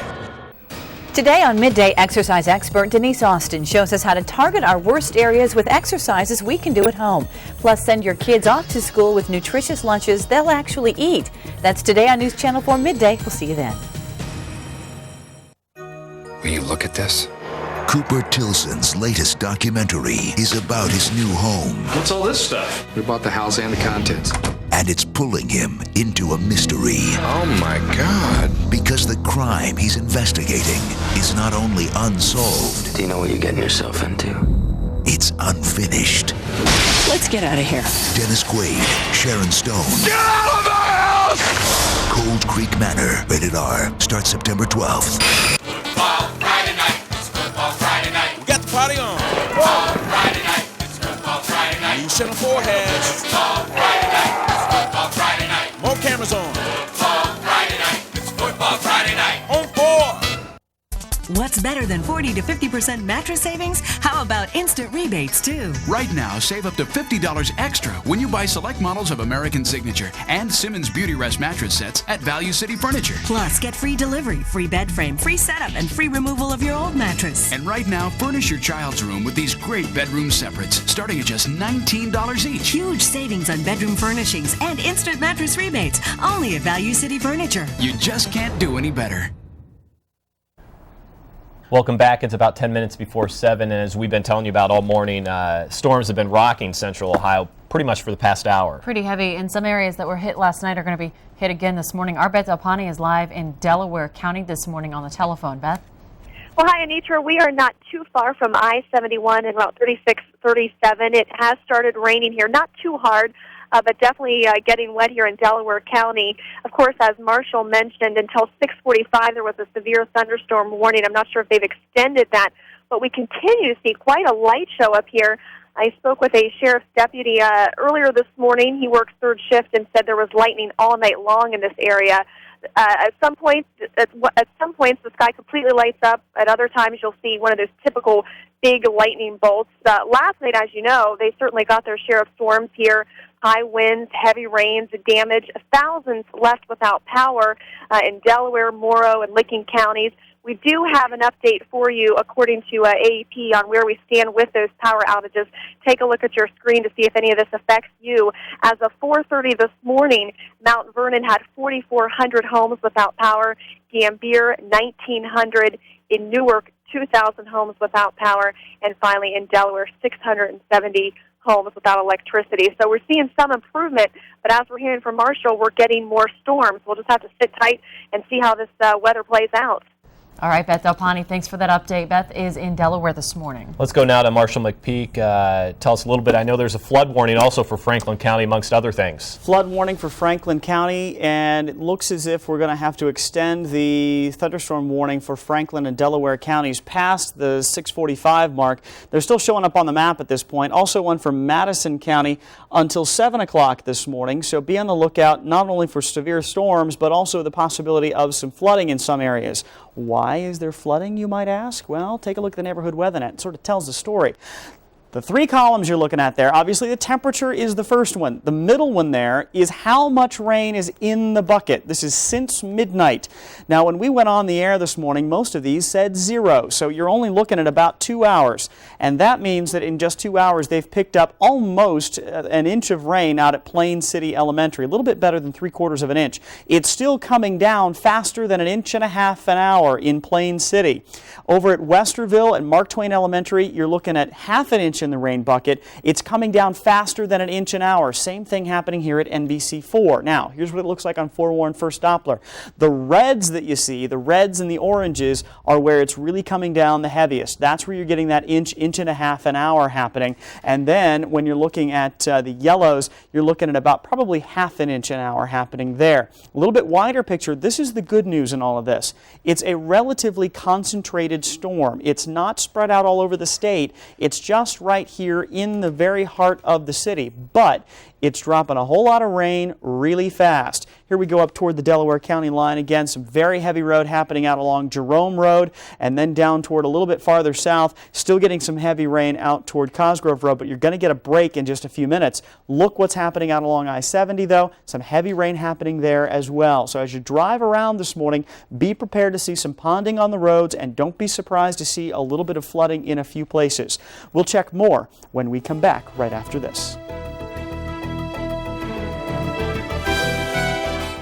Today on Midday, exercise expert Denise Austin shows us how to target our worst areas with exercises we can do at home. Plus, send your kids off to school with nutritious lunches they'll actually eat. That's today on News Channel 4 Midday. We'll see you then. Will you look at this? Cooper Tilson's latest documentary is about his new home. What's all this stuff? We bought the house and the contents. And it's pulling him into a mystery. Oh my God. Because the crime he's investigating is not only unsolved. Do you know what you're getting yourself into? It's unfinished. Let's get out of here. Dennis Quaid, Sharon Stone. Get out of my house! Cold Creek Manor, rated R, starts September 12th. Football Friday night. It's football Friday night. We got the party on. Football Friday night. It's football Friday night. News Channel 4 has Football Friday night. It's football Friday night. more cameras on. Football Friday night. It's football Friday night. On 4. What's better than 40 to 50% mattress savings? How about instant rebates, too? Right now, save up to $50 extra when you buy select models of American Signature and Simmons Beauty Rest mattress sets at Value City Furniture. Plus, get free delivery, free bed frame, free setup, and free removal of your old mattress. And right now, furnish your child's room with these great bedroom separates, starting at just $19 each. Huge savings on bedroom furnishings and instant mattress rebates, only at Value City Furniture. You just can't do any better. Welcome back. It's about 10 minutes before 7, and as we've been telling you about all morning, storms have been rocking Central Ohio pretty much for the past hour. Pretty heavy, and some areas that were hit last night are going to be hit again this morning. Our Beth Alpani is live in Delaware County this morning on the telephone. Beth? Well, hi, Anitera. We are not too far from I-71 and Route 3637. It has started raining here, not too hard, but definitely getting wet here in Delaware County. Of course, as Marshall mentioned, until 6:45 there was a severe thunderstorm warning. I'm not sure if they've extended that, but we continue to see quite a light show up here. I spoke with a sheriff's deputy earlier this morning. He works third shift and said there was lightning all night long in this area. At some points, the sky completely lights up. At other times, you'll see one of those typical big lightning bolts. Last night, as you know, they certainly got their share of storms here. High winds, heavy rains, damage. Thousands left without power in Delaware, Morrow, and Licking counties. We do have an update for you, according to AEP, on where we stand with those power outages. Take a look at your screen to see if any of this affects you. As of 4:30 this morning, Mount Vernon had 4,400 homes without power. Gambier, 1,900. In Newark, 2,000 homes without power. And finally, in Delaware, 670 homes without electricity. So we're seeing some improvement, but as we're hearing from Marshall, we're getting more storms. We'll just have to sit tight and see how this weather plays out. All right, Beth Alpani, thanks for that update. Beth is in Delaware this morning. Let's go now to Marshall McPeek. Tell us a little bit. I know there's a flood warning also for Franklin County, amongst other things. Flood warning for Franklin County, and it looks as if we're going to have to extend the thunderstorm warning for Franklin and Delaware counties past the 6:45 mark. They're still showing up on the map at this point. Also one for Madison County until 7 o'clock this morning. So be on the lookout not only for severe storms, but also the possibility of some flooding in some areas. Why is there flooding, you might ask? Well, take a look at the neighborhood weather net. It sort of tells the story. The three columns you're looking at there, obviously the temperature is the first one. The middle one there is how much rain is in the bucket. This is since midnight. Now, when we went on the air this morning, most of these said 0, so you're only looking at about 2 hours. And that means that in just 2 hours, they've picked up almost an inch of rain out at Plain City Elementary, a little bit better than 3/4 of an inch. It's still coming down faster than 1.5 inches an hour in Plain City. Over at Westerville and Mark Twain Elementary, you're looking at 1/2 inch in the rain bucket. It's coming down faster than 1 inch an hour. Same thing happening here at NBC4. Now, here's what it looks like on Forewarn First Doppler. The reds that you see, the reds and the oranges, are where it's really coming down the heaviest. That's where you're getting that inch and a half an hour happening. And then when you're looking at the yellows, you're looking at about probably 1/2 inch an hour happening there. A little bit wider picture, this is the good news in all of this. It's a relatively concentrated storm. It's not spread out all over the state. It's just right here in the very heart of the city, but it's dropping a whole lot of rain really fast. Here we go up toward the Delaware County line again, some very heavy road happening out along Jerome Road and then down toward a little bit farther south, still getting some heavy rain out toward Cosgrove Road, but you're going to get a break in just a few minutes. Look what's happening out along I-70 though, some heavy rain happening there as well. So as you drive around this morning, be prepared to see some ponding on the roads and don't be surprised to see a little bit of flooding in a few places. We'll check more when we come back right after this.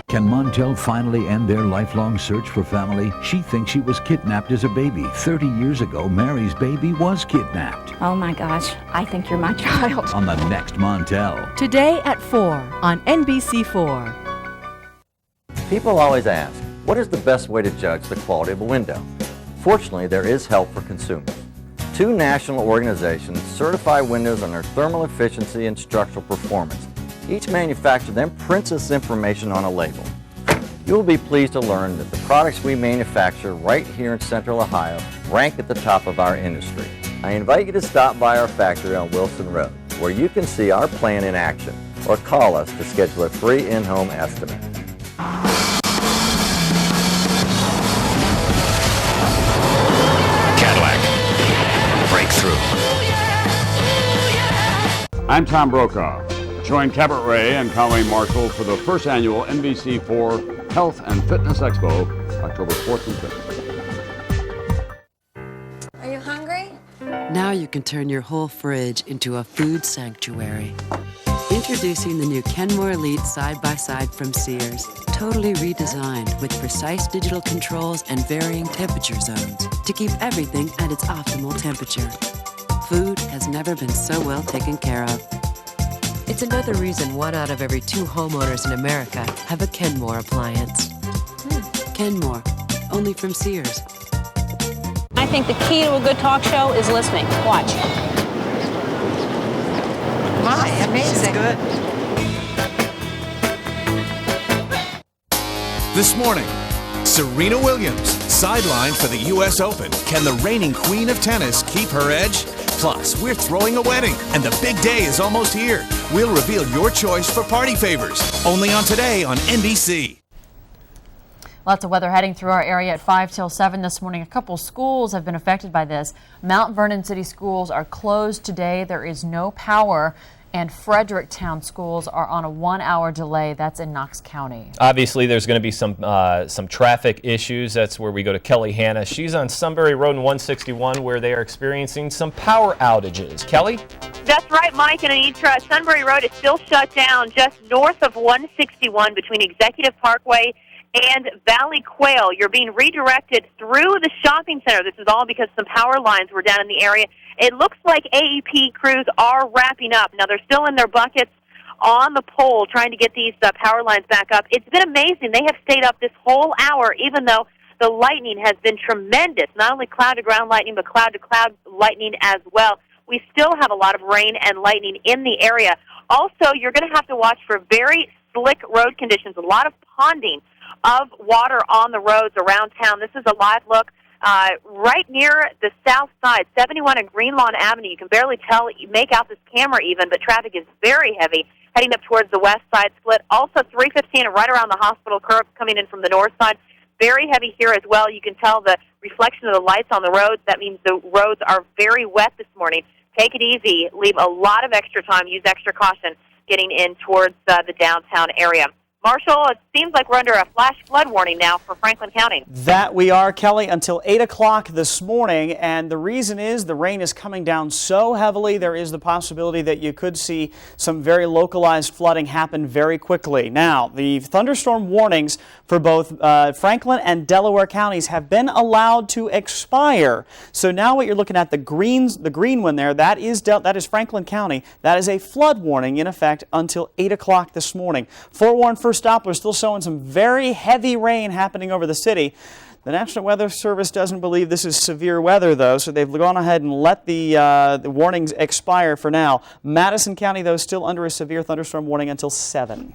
Can Montel finally end their lifelong search for family? She thinks she was kidnapped as a baby. 30 years ago, Mary's baby was kidnapped. Oh my gosh, I think you're my child. On the next Montel. Today at 4 on NBC4. People always ask, what is the best way to judge the quality of a window? Fortunately, there is help for consumers. 2 national organizations certify windows on their thermal efficiency and structural performance. Each manufacturer then prints this information on a label. You will be pleased to learn that the products we manufacture right here in Central Ohio rank at the top of our industry. I invite you to stop by our factory on Wilson Road, where you can see our plan in action, or call us to schedule a free in-home estimate. Cadillac. Breakthrough. I'm Tom Brokaw. Join Cabot Ray and Colleen Marshall for the first annual NBC4 Health and Fitness Expo, October 4th and 5th. Are you hungry? Now you can turn your whole fridge into a food sanctuary. Introducing the new Kenmore Elite side-by-side from Sears. Totally redesigned with precise digital controls and varying temperature zones to keep everything at its optimal temperature. Food has never been so well taken care of. It's another reason 1 out of every 2 homeowners in America have a Kenmore appliance. Kenmore, only from Sears. I think the key to a good talk show is listening. Watch. My, amazing. Good. This morning, Serena Williams, sidelined for the U.S. Open. Can the reigning queen of tennis keep her edge? Plus, we're throwing a wedding, and the big day is almost here. We'll reveal your choice for party favors, only on Today on NBC. Lots of weather heading through our area at 5 till 7 this morning. A couple schools have been affected by this. Mount Vernon City schools are closed today. There is no power. And Fredericktown schools are on a 1-hour delay. That's in Knox County. Obviously, there's going to be some traffic issues. That's where we go to Kelly Hanna. She's on Sunbury Road and 161, where they are experiencing some power outages. Kelly? That's right, Mike and Anitra. Sunbury Road is still shut down just north of 161 between Executive Parkway and Valley Quail. You're being redirected through the shopping center. This is all because some power lines were down in the area. It looks like AEP crews are wrapping up. Now, they're still in their buckets on the pole trying to get these power lines back up. It's been amazing. They have stayed up this whole hour, even though the lightning has been tremendous. Not only cloud-to-ground lightning, but cloud-to-cloud lightning as well. We still have a lot of rain and lightning in the area. Also, you're going to have to watch for very slick road conditions, a lot of ponding of water on the roads around town. This is a live look right near the south side, 71 and Greenlawn Avenue. You can barely tell, you make out this camera even, but traffic is very heavy heading up towards the west side split. Also 315 and right around the hospital curve coming in from the north side. Very heavy here as well. You can tell the reflection of the lights on the roads. That means the roads are very wet this morning. take it easy. Leave a lot of extra time. Use extra caution getting in towards the downtown area. Marshall, it seems like we're under a flash flood warning now for Franklin County. That we are, Kelly, until 8 o'clock this morning, and the reason is the rain is coming down so heavily there is the possibility that you could see some very localized flooding happen very quickly. Now, the thunderstorm warnings for both Franklin and Delaware counties have been allowed to expire. So now what you're looking at, the green one there, that is Franklin County. That is a flood warning in effect until 8 o'clock this morning. Forewarned first Doppler still showing some very heavy rain happening over the city. The National Weather Service doesn't believe this is severe weather, though, so they've gone ahead and let the warnings expire for now. Madison County, though, still under a severe thunderstorm warning until 7.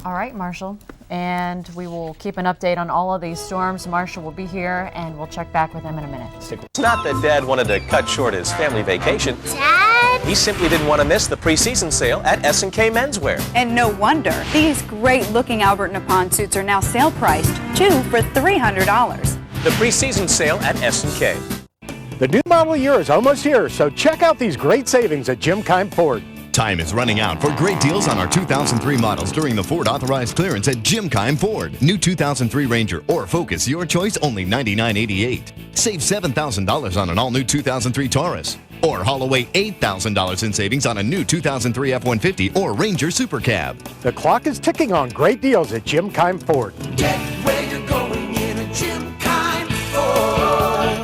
All right, Marshall. And we will keep an update on all of these storms. Marshall will be here, and we'll check back with him in a minute. It's not that Dad wanted to cut short his family vacation. Dad? He simply didn't want to miss the preseason sale at S&K Menswear. And no wonder. These great-looking Albert Nippon suits are now sale priced, 2 for $300. The preseason sale at S&K. The new model year is almost here, so check out these great savings at Jim Keim Ford. Time is running out for great deals on our 2003 models during the Ford authorized clearance at Jim Keim Ford. New 2003 Ranger or Focus, your choice, only $99.88. Save $7,000 on an all-new 2003 Taurus. Or haul away $8,000 in savings on a new 2003 F-150 or Ranger Super Cab. The clock is ticking on great deals at Jim Keim Ford. Get where you're going in a Jim Keim Ford.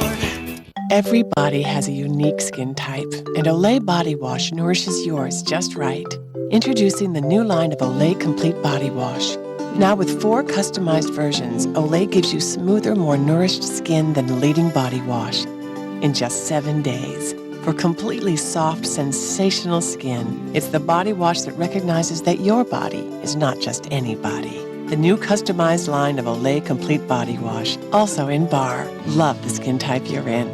Every body has a unique skin type, and Olay Body Wash nourishes yours just right. Introducing the new line of Olay Complete Body Wash. Now with 4 customized versions, Olay gives you smoother, more nourished skin than the leading body wash. In just 7 days. For completely soft, sensational skin, it's the body wash that recognizes that your body is not just any body. The new customized line of Olay Complete Body Wash, also in bar. Love the skin type you're in.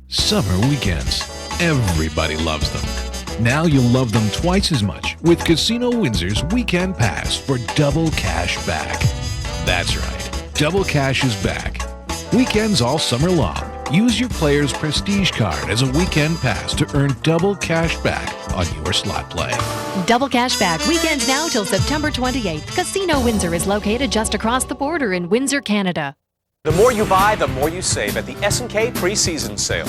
Summer weekends. Everybody loves them. Now you'll love them twice as much with Casino Windsor's Weekend Pass for double cash back. That's right, double cash is back. Weekends all summer long. Use your player's Prestige card as a weekend pass to earn double cash back on your slot play. Double cash back weekends now till September 28th. Casino Windsor is located just across the border in Windsor, Canada. The more you buy, the more you save at the S&K preseason sale.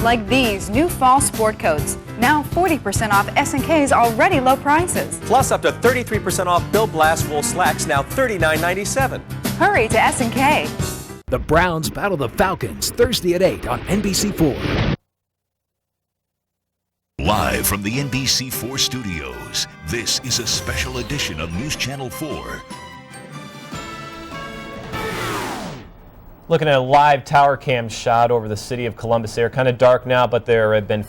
Like these new fall sport coats. Now 40% off S&K's already low prices. Plus up to 33% off Bill Blast wool slacks, now $39.97. Hurry to S&K. The Browns battle the Falcons Thursday at 8 on NBC4. Live from the NBC4 studios, this is a special edition of News Channel 4. Looking at a live tower cam shot over the city of Columbus there. Kind of dark now, but there have been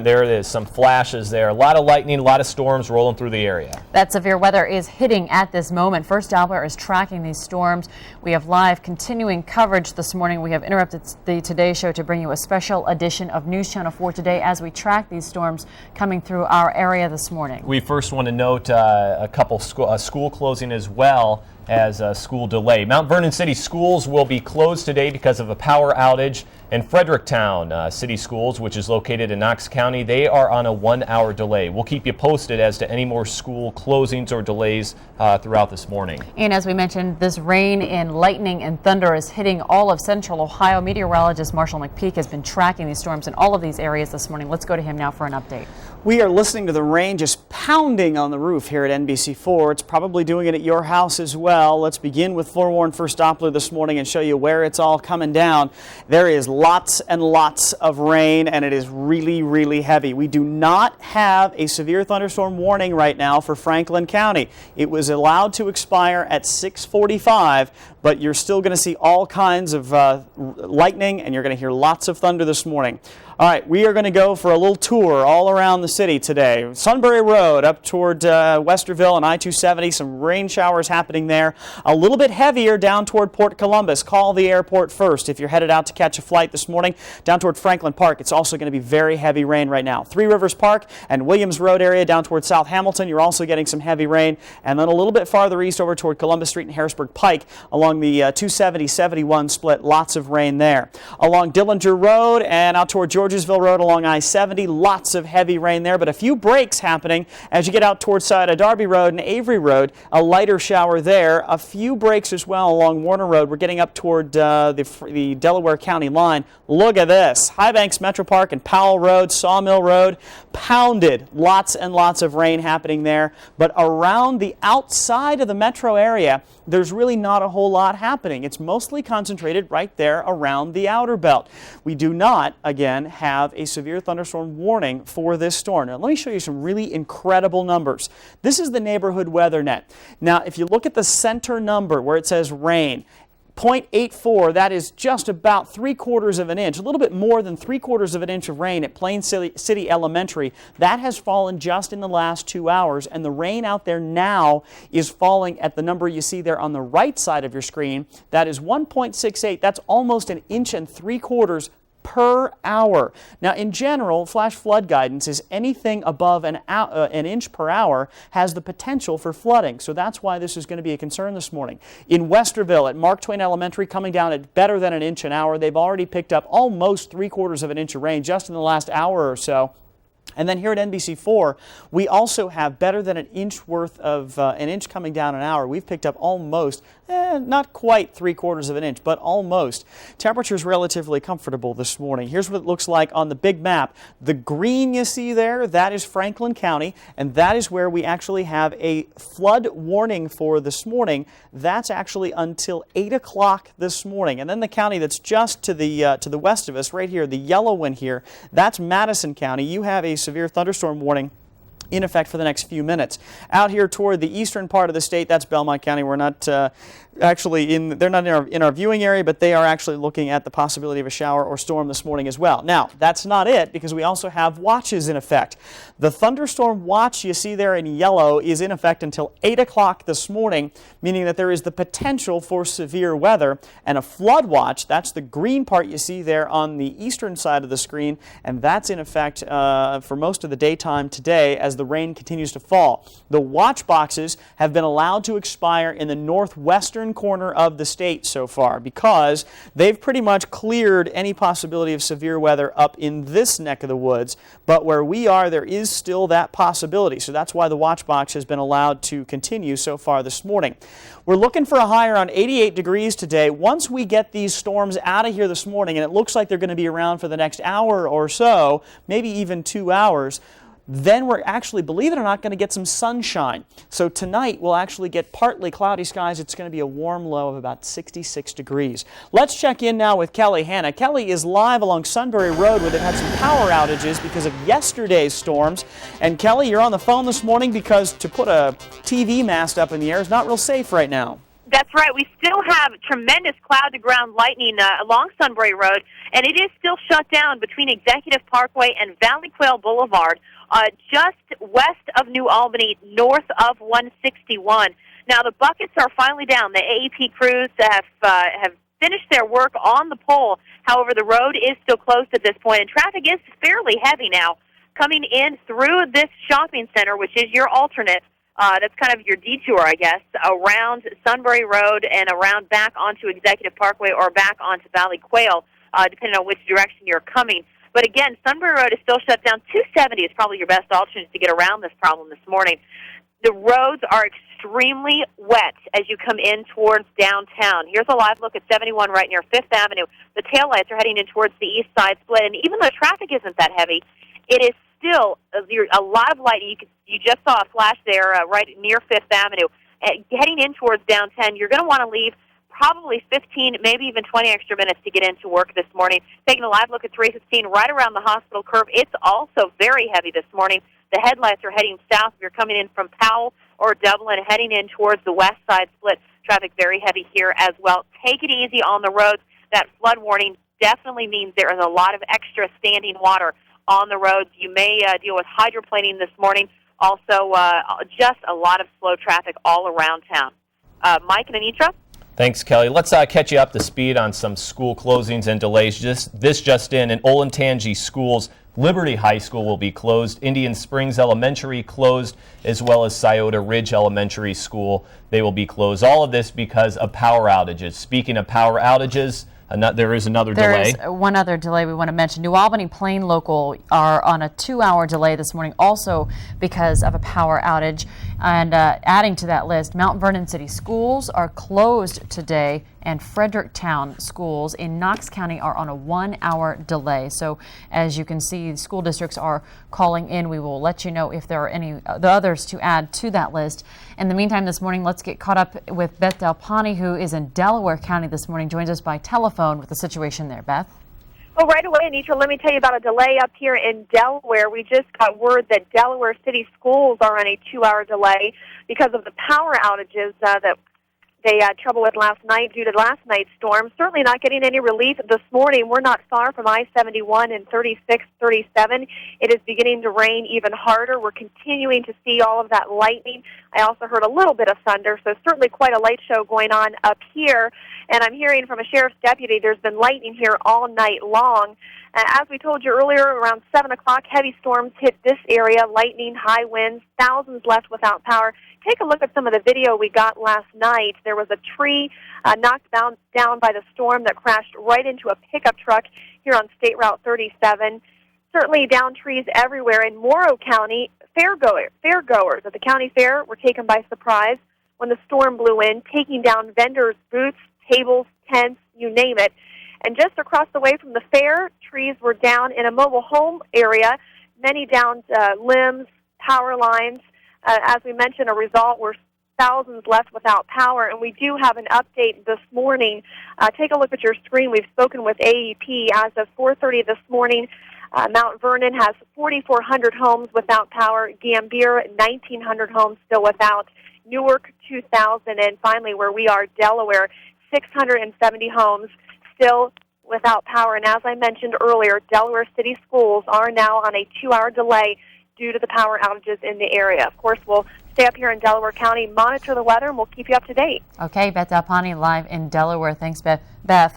there's some flashes there. A lot of lightning, a lot of storms rolling through the area. That severe weather is hitting at this moment. First Doppler is tracking these storms. We have live continuing coverage this morning. We have interrupted the Today Show to bring you a special edition of News Channel 4 today as we track these storms coming through our area this morning. We first want to note a couple school closing as well as a school delay. Mount Vernon City schools will be closed today because of a power outage. And Fredericktown City Schools, which is located in Knox County, they are on a 1-hour delay. We'll keep you posted as to any more school closings or delays throughout this morning. And as we mentioned, this rain and lightning and thunder is hitting all of central Ohio. Meteorologist Marshall McPeek has been tracking these storms in all of these areas this morning. Let's go to him now for an update. We are listening to the rain just pounding on the roof here at NBC4. It's probably doing it at your house as well. Let's begin with forewarned first Doppler this morning and show you where it's all coming down. There is lots and lots of rain, and it is really, really heavy. We do not have a severe thunderstorm warning right now for Franklin County. It was allowed to expire at 6:45, but you're still going to see all kinds of lightning, and you're going to hear lots of thunder this morning. All right, we are going to go for a little tour all around the city today. Sunbury Road up toward Westerville and I-270, some rain showers happening there. A little bit heavier down toward Port Columbus. Call the airport first if you're headed out to catch a flight this morning. Down toward Franklin Park, it's also going to be very heavy rain right now. Three Rivers Park and Williams Road area down toward South Hamilton, you're also getting some heavy rain. And then a little bit farther east over toward Columbus Street and Harrisburg Pike along the 270-71 split, lots of rain there. Along Dillinger Road and out toward Georgesville Road along I-70, lots of heavy rain there, but a few breaks happening as you get out towards side of Darby Road and Avery Road. A lighter shower there. A few breaks as well along Warner Road. We're getting up toward the Delaware County line. Look at this. High Banks Metro Park and Powell Road, Sawmill Road, pounded. Lots and lots of rain happening there, but around the outside of the metro area, there's really not a whole lot happening. It's mostly concentrated right there around the outer belt. We do not, again, have a severe thunderstorm warning for this storm. Now, let me show you some really incredible numbers. This is the neighborhood weather net. Now, if you look at the center number where it says rain, 0.84, that is just about 3/4 of an inch, a little bit more than 3/4 of an inch of rain at Plain City Elementary. That has fallen just in the last 2 hours, and the rain out there now is falling at the number you see there on the right side of your screen. That is 1.68. That's almost 1 3/4 inches per hour. Now, in general, flash flood guidance is anything above an inch per hour has the potential for flooding. So that's why this is going to be a concern this morning. In Westerville at Mark Twain Elementary, coming down at better than 1 inch an hour. They've already picked up almost 3/4 of an inch of rain just in the last hour or so. And then here at NBC4, we also have better than 1 inch worth of 1 inch coming down an hour. We've picked up almost, not quite 3/4 of an inch, but almost. Temperature's relatively comfortable this morning. Here's what it looks like on the big map. The green you see there, that is Franklin County, and that is where we actually have a flood warning for this morning. That's actually until 8 o'clock this morning. And then the county that's just to the west of us, right here, the yellow one here, that's Madison County. You have a severe thunderstorm warning in effect for the next few minutes. Out here toward the eastern part of the state, that's Belmont County. We're not they're not in our viewing area, but they are actually looking at the possibility of a shower or storm this morning as well. Now, that's not it, because we also have watches in effect. The thunderstorm watch you see there in yellow is in effect until 8 o'clock this morning, meaning that there is the potential for severe weather. And a flood watch, that's the green part you see there on the eastern side of the screen, and that's in effect for most of the daytime today as the rain continues to fall. The watch boxes have been allowed to expire in the northwestern corner of the state so far because they've pretty much cleared any possibility of severe weather up in this neck of the woods, but where we are, there is still that possibility. So that's why the watch box has been allowed to continue so far this morning. We're looking for a high around 88 degrees today. Once we get these storms out of here this morning, and it looks like they're going to be around for the next hour or so, maybe even 2 hours, then we're actually, believe it or not, going to get some sunshine. So tonight we'll actually get partly cloudy skies. It's going to be a warm low of about 66 degrees. Let's check in now with Kelly Hanna. Kelly is live along Sunbury Road where they've had some power outages because of yesterday's storms. And Kelly, you're on the phone this morning because to put a TV mast up in the air is not real safe right now. That's right. We still have tremendous cloud-to-ground lightning along Sunbury Road, and it is still shut down between Executive Parkway and Valley Quail Boulevard, just west of New Albany, north of 161. Now, the buckets are finally down. The AEP crews have finished their work on the pole. However, the road is still closed at this point, and traffic is fairly heavy now coming in through this shopping center, which is your alternate. That's kind of your detour, I guess, around Sunbury Road and around back onto Executive Parkway or back onto Valley Quail, depending on which direction you're coming. But again, Sunbury Road is still shut down. 270 is probably your best alternate to get around this problem this morning. The roads are extremely wet as you come in towards downtown. Here's a live look at 71 right near 5th Avenue. The taillights are heading in towards the east side split, and even though traffic isn't that heavy, it is still a lot of light. You just saw a flash there right near 5th Avenue. Heading in towards downtown, you're going to want to leave probably 15, maybe even 20 extra minutes to get into work this morning. Taking a live look at 315 right around the hospital curve. It's also very heavy this morning. The headlights are heading south. If you're coming in from Powell or Dublin, heading in towards the west side split, traffic very heavy here as well. Take it easy on the roads. That flood warning definitely means there is a lot of extra standing water on the roads. You may deal with hydroplaning this morning. Also, just a lot of slow traffic all around town. Mike and Anitra? Thanks, Kelly. Let's catch you up to speed on some school closings and delays. This just in Olentangy schools, Liberty High School will be closed. Indian Springs Elementary closed, as well as Scioto Ridge Elementary School. They will be closed. All of this because of power outages. Speaking of power outages, there is another delay. There is one other delay we want to mention. New Albany Plain Local are on a 2-hour delay this morning, also because of a power outage. And adding to that list, Mount Vernon City Schools are closed today, and Fredericktown schools in Knox County are on a 1-hour delay. So as you can see, school districts are calling in. We will let you know if there are any the others to add to that list. In the meantime, this morning, let's get caught up with Beth Delpani, who is in Delaware County this morning, joins us by telephone with the situation there. Beth? Well, right away, Anitra, let me tell you about a delay up here in Delaware. We just got word that Delaware City Schools are on a 2-hour delay because of the power outages that they had trouble with last night due to last night's storm. Certainly not getting any relief this morning. We're not far from I-71 and 36, 37. It is beginning to rain even harder. We're continuing to see all of that lightning. I also heard a little bit of thunder, so certainly quite a light show going on up here. And I'm hearing from a sheriff's deputy there's been lightning here all night long. As we told you earlier, around 7 o'clock, heavy storms hit this area, lightning, high winds, thousands left without power. Take a look at some of the video we got last night. There was a tree knocked down by the storm that crashed right into a pickup truck here on State Route 37. Certainly down trees everywhere. In Morrow County, fairgoers at the county fair were taken by surprise when the storm blew in, taking down vendors' booths, tables, tents, you name it. And just across the way from the fair, trees were down in a mobile home area, many downed limbs, power lines. As we mentioned, a result were thousands left without power, and we do have an update this morning. Take a look at your screen. We've spoken with AEP. As of 4:30 this morning, Mount Vernon has 4,400 homes without power. Gambier, 1,900 homes still without. Newark, 2,000. And finally, where we are, Delaware, 670 homes still without power. And as I mentioned earlier, Delaware City Schools are now on a 2-hour delay due to the power outages in the area. Of course, we'll stay up here in Delaware County, monitor the weather, and we'll keep you up to date. Okay, Beth Delpani live in Delaware. Thanks, Beth.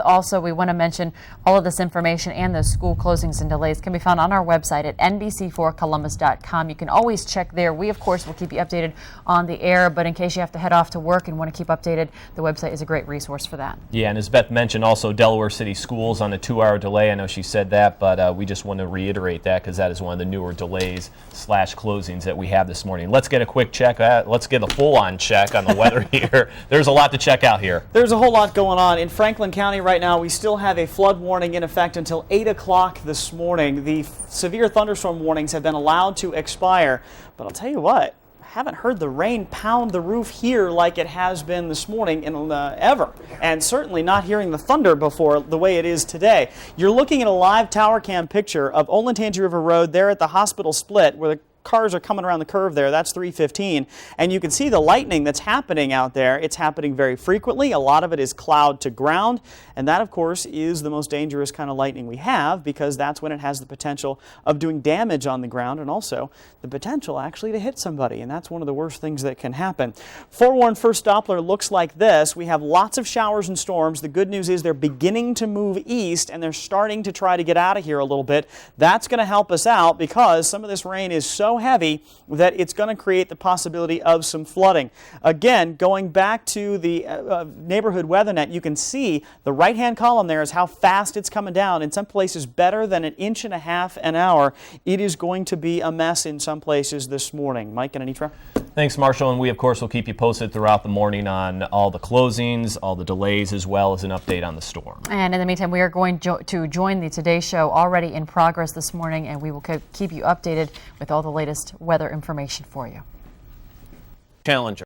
Also, we want to mention all of this information and the school closings and delays can be found on our website at nbc4columbus.com. You can always check there. We, of course, will keep you updated on the air, but in case you have to head off to work and want to keep updated, the website is a great resource for that. Yeah, and as Beth mentioned, also Delaware City Schools on a 2-hour delay. I know she said that, but we just want to reiterate that because that is one of the newer delays / closings that we have this morning. Let's get a quick check. Let's get a full-on check on the weather here. There's a lot to check out here. There's a whole lot going on. In Franklin County right now, we still have a flood warning in effect until 8 o'clock this morning. The severe thunderstorm warnings have been allowed to expire. But I'll tell you what, I haven't heard the rain pound the roof here like it has been this morning in ever. And certainly not hearing the thunder before the way it is today. You're looking at a live tower cam picture of Olentangy River Road there at the hospital split where the cars are coming around the curve there. That's 315. And you can see the lightning that's happening out there. It's happening very frequently. A lot of it is cloud to ground. And that, of course, is the most dangerous kind of lightning we have because that's when it has the potential of doing damage on the ground and also the potential actually to hit somebody. And that's one of the worst things that can happen. Forewarned first Doppler looks like this. We have lots of showers and storms. The good news is they're beginning to move east and they're starting to try to get out of here a little bit. That's going to help us out because some of this rain is so heavy that it's going to create the possibility of some flooding. Again, going back to the neighborhood weather net, you can see the right-hand column there is how fast it's coming down. In some places better than 1.5 inches an hour. It is going to be a mess in some places this morning. Mike and Anitra? Thanks, Marshall, and we, of course, will keep you posted throughout the morning on all the closings, all the delays, as well as an update on the storm. And in the meantime, we are going to join the Today Show already in progress this morning, and we will keep you updated with all the latest weather information for you. Challenger.